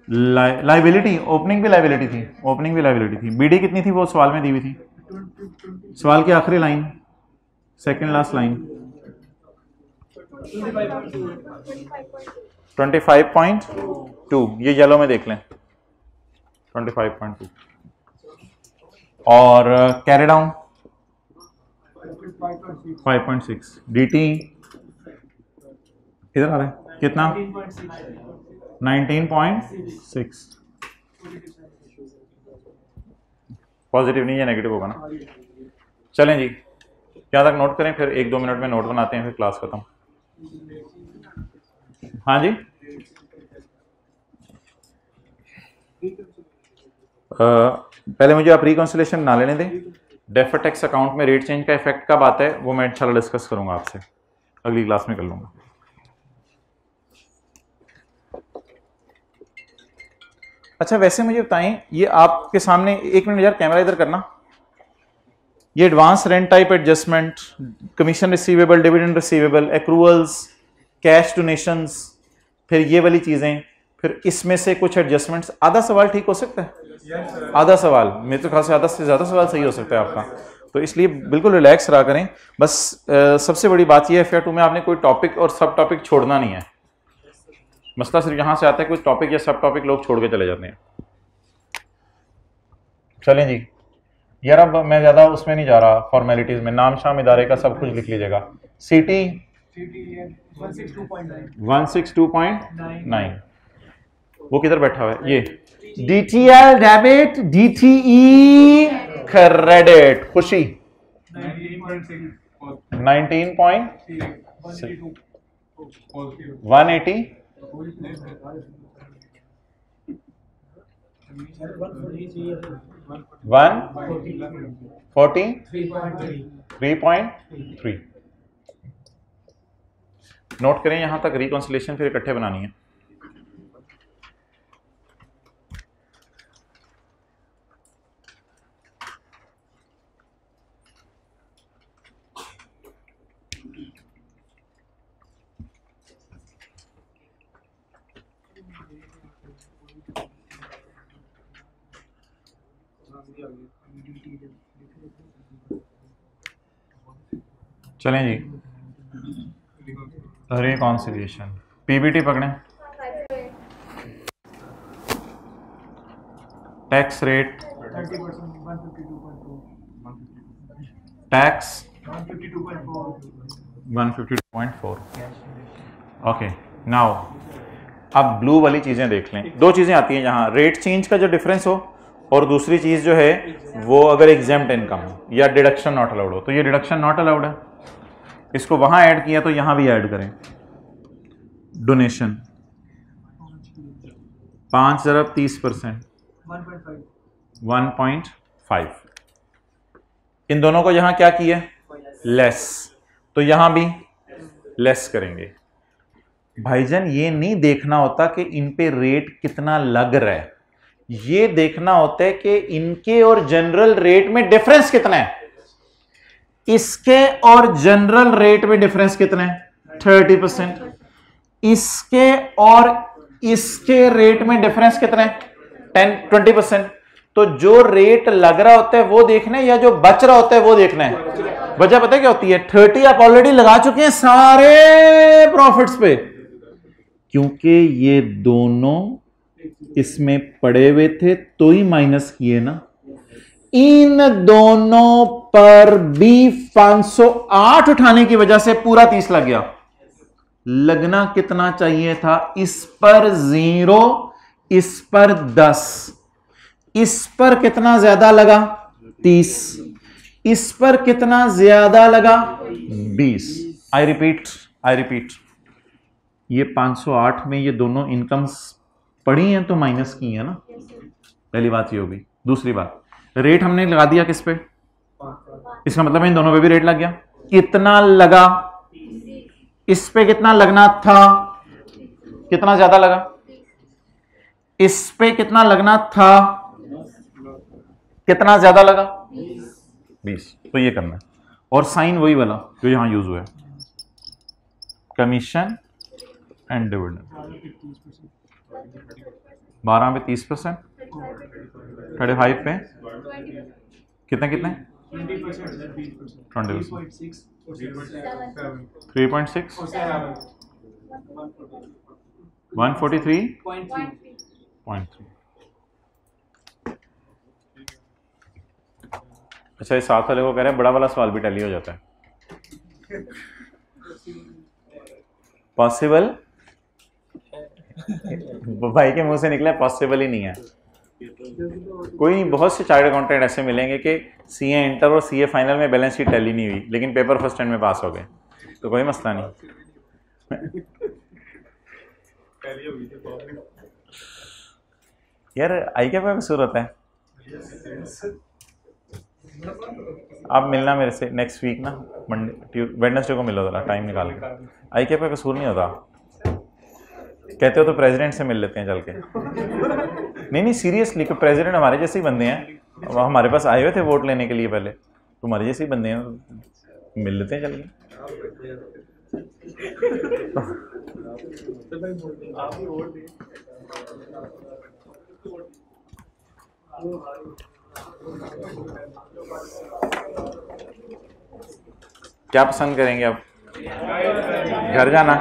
liability. Opening भी लायबिलिटी थी, ओपनिंग भी लायबिलिटी थी। BD कितनी थी वो सवाल में दी हुई थी, सवाल की आखिरी लाइन सेकेंड लास्ट लाइन 25.2 25.2, ये येलो में देख लें 25.2, और कैरी डाउन 5.6, dt इधर आ रहा है कितना 19.6, पॉजिटिव नहीं है नेगेटिव होगा ना। चलें जी, यहाँ तक नोट करें, फिर 1-2 मिनट में नोट बनाते हैं, फिर क्लास खत्म। हाँ जी, पहले मुझे आप रिकॉन्सिलेशन ना लेने दें। डेफर्ड टैक्स अकाउंट में रेट चेंज का इफेक्ट कब आता है वो मैं इंशाल्लाह डिस्कस करूंगा आपसे, अगली क्लास में कर लूंगा। अच्छा वैसे मुझे बताएं, ये आपके सामने, एक मिनट यार कैमरा इधर करना, ये advance rent type adjustment, commission receivable, dividend receivable, accruals, cash donations, फिर ये वाली चीजें, फिर इसमें से कुछ एडजस्टमेंट्स, आधा सवाल ठीक हो सकता है? आधा सवाल, मेरे तो खास से आधा से ज्यादा सवाल सही हो सकता है आपका, तो इसलिए बिल्कुल रिलैक्स रहा करें। बस सबसे बड़ी बात यह है FAR 2 में आपने कोई टॉपिक और सब टॉपिक छोड़ना नहीं है। मसला सिर्फ यहां से आता है कोई टॉपिक या सब टॉपिक लोग छोड़ के चले जाते हैं। चलें जी यार, अब मैं ज्यादा उसमें नहीं जा रहा फॉर्मेलिटीज में, नाम शाम इदारे का सब कुछ लिख लीजिएगा। CT 162.9, वो किधर बैठा हुआ है? ये DTL डेबिट, DTE क्रेडिट, खुशी 19.6, 180, 143.3। नोट करें यहां तक, रिकॉन्सिलेशन फिर इकट्ठे बनानी है। चलें जी, रिकॉन्सिलिएशन, PBT पकड़ें। Tax rate, tax 152.4। Okay, now अब ब्लू वाली चीजें देख लें। दो चीजें आती हैं यहाँ, रेट चेंज का जो डिफरेंस हो, और दूसरी चीज जो है वो अगर एग्जेम्प्ट इनकम हो या डिडक्शन नॉट अलाउड हो। तो ये डिडक्शन नॉट अलाउड है, इसको वहां ऐड किया तो यहां भी ऐड करें। डोनेशन 5 ज़रब 30%, 1.5। इन दोनों को यहां क्या किया? लेस, तो यहां भी लेस करेंगे। भाईजान ये नहीं देखना होता कि इन पे रेट कितना लग रहा है, ये देखना होता है कि इनके और जनरल रेट में डिफरेंस कितना है। इसके और जनरल रेट में डिफरेंस कितना है? 30%। इसके और इसके रेट में डिफरेंस कितना है? 20%। तो जो रेट लग रहा होता है वो देखना है, या जो बच रहा होता है वो देखना है? वजह पता है क्या होती है? 30 आप ऑलरेडी लगा चुके हैं सारे प्रॉफिट्स पे, क्योंकि ये दोनों इसमें पड़े हुए थे तो ही माइनस किए ना। इन दोनों पर भी 508 उठाने की वजह से पूरा 30 लग गया। लगना कितना चाहिए था? इस पर 0, इस पर 10, इस पर कितना ज्यादा लगा? 30, इस पर कितना ज्यादा लगा? 20। आई रिपीट, ये 508 में ये दोनों इनकम्स पड़ी हैं तो माइनस की है ना। पहली बात ये होगी। दूसरी बात, रेट हमने लगा दिया किस पे? इसका मतलब इन दोनों पे भी रेट लग गया। कितना लगा? इस पे कितना लगना था? कितना ज्यादा लगा? इस पे कितना लगना था? कितना ज्यादा लगा? 20। तो ये करना है, और साइन वही वाला जो यहां यूज हुआ है, कमीशन एंड डिविडेंड। 12 पे 30%, 35 पे कितने 20%। 3.6 143.3। अच्छा, इस साथ वाले को कह रहे हैं बड़ा वाला सवाल भी टैली हो जाता है। पॉसिबल, भाई के मुंह से निकला पॉसिबल ही नहीं है। कोई नहीं, बहुत से चार्टर्ड अकाउंटेंट ऐसे मिलेंगे कि सीए इंटर और सीए फाइनल में बैलेंस शीट टैली नहीं हुई, लेकिन पेपर फर्स्ट टाइम में पास हो गए, तो कोई मसला नहीं। यार आई क्या कसूर होता है। आप मिलना मेरे से नेक्स्ट वीक ना, मंडे वेडनेसडे को मिलो जरा टाइम निकाल के। आई क्या पे कसूर नहीं होता, कहते हो तो प्रेसिडेंट से मिल लेते हैं चल के। नहीं सीरियसली, कि प्रेसिडेंट हमारे जैसे ही बंदे हैं, वो हमारे पास आए हुए थे वोट लेने के लिए, पहले तुम्हारे जैसे ही बंदे हैं, मिल लेते हैं चल के। क्या पसंद करेंगे अब, घर जाना?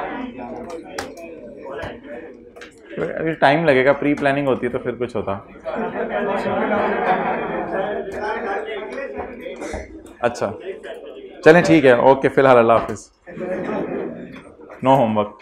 अभी टाइम लगेगा, प्री प्लानिंग होती है तो फिर कुछ होता। अच्छा चलें ठीक है, ओके, फिलहाल अल्लाह हाफिज़। No homework.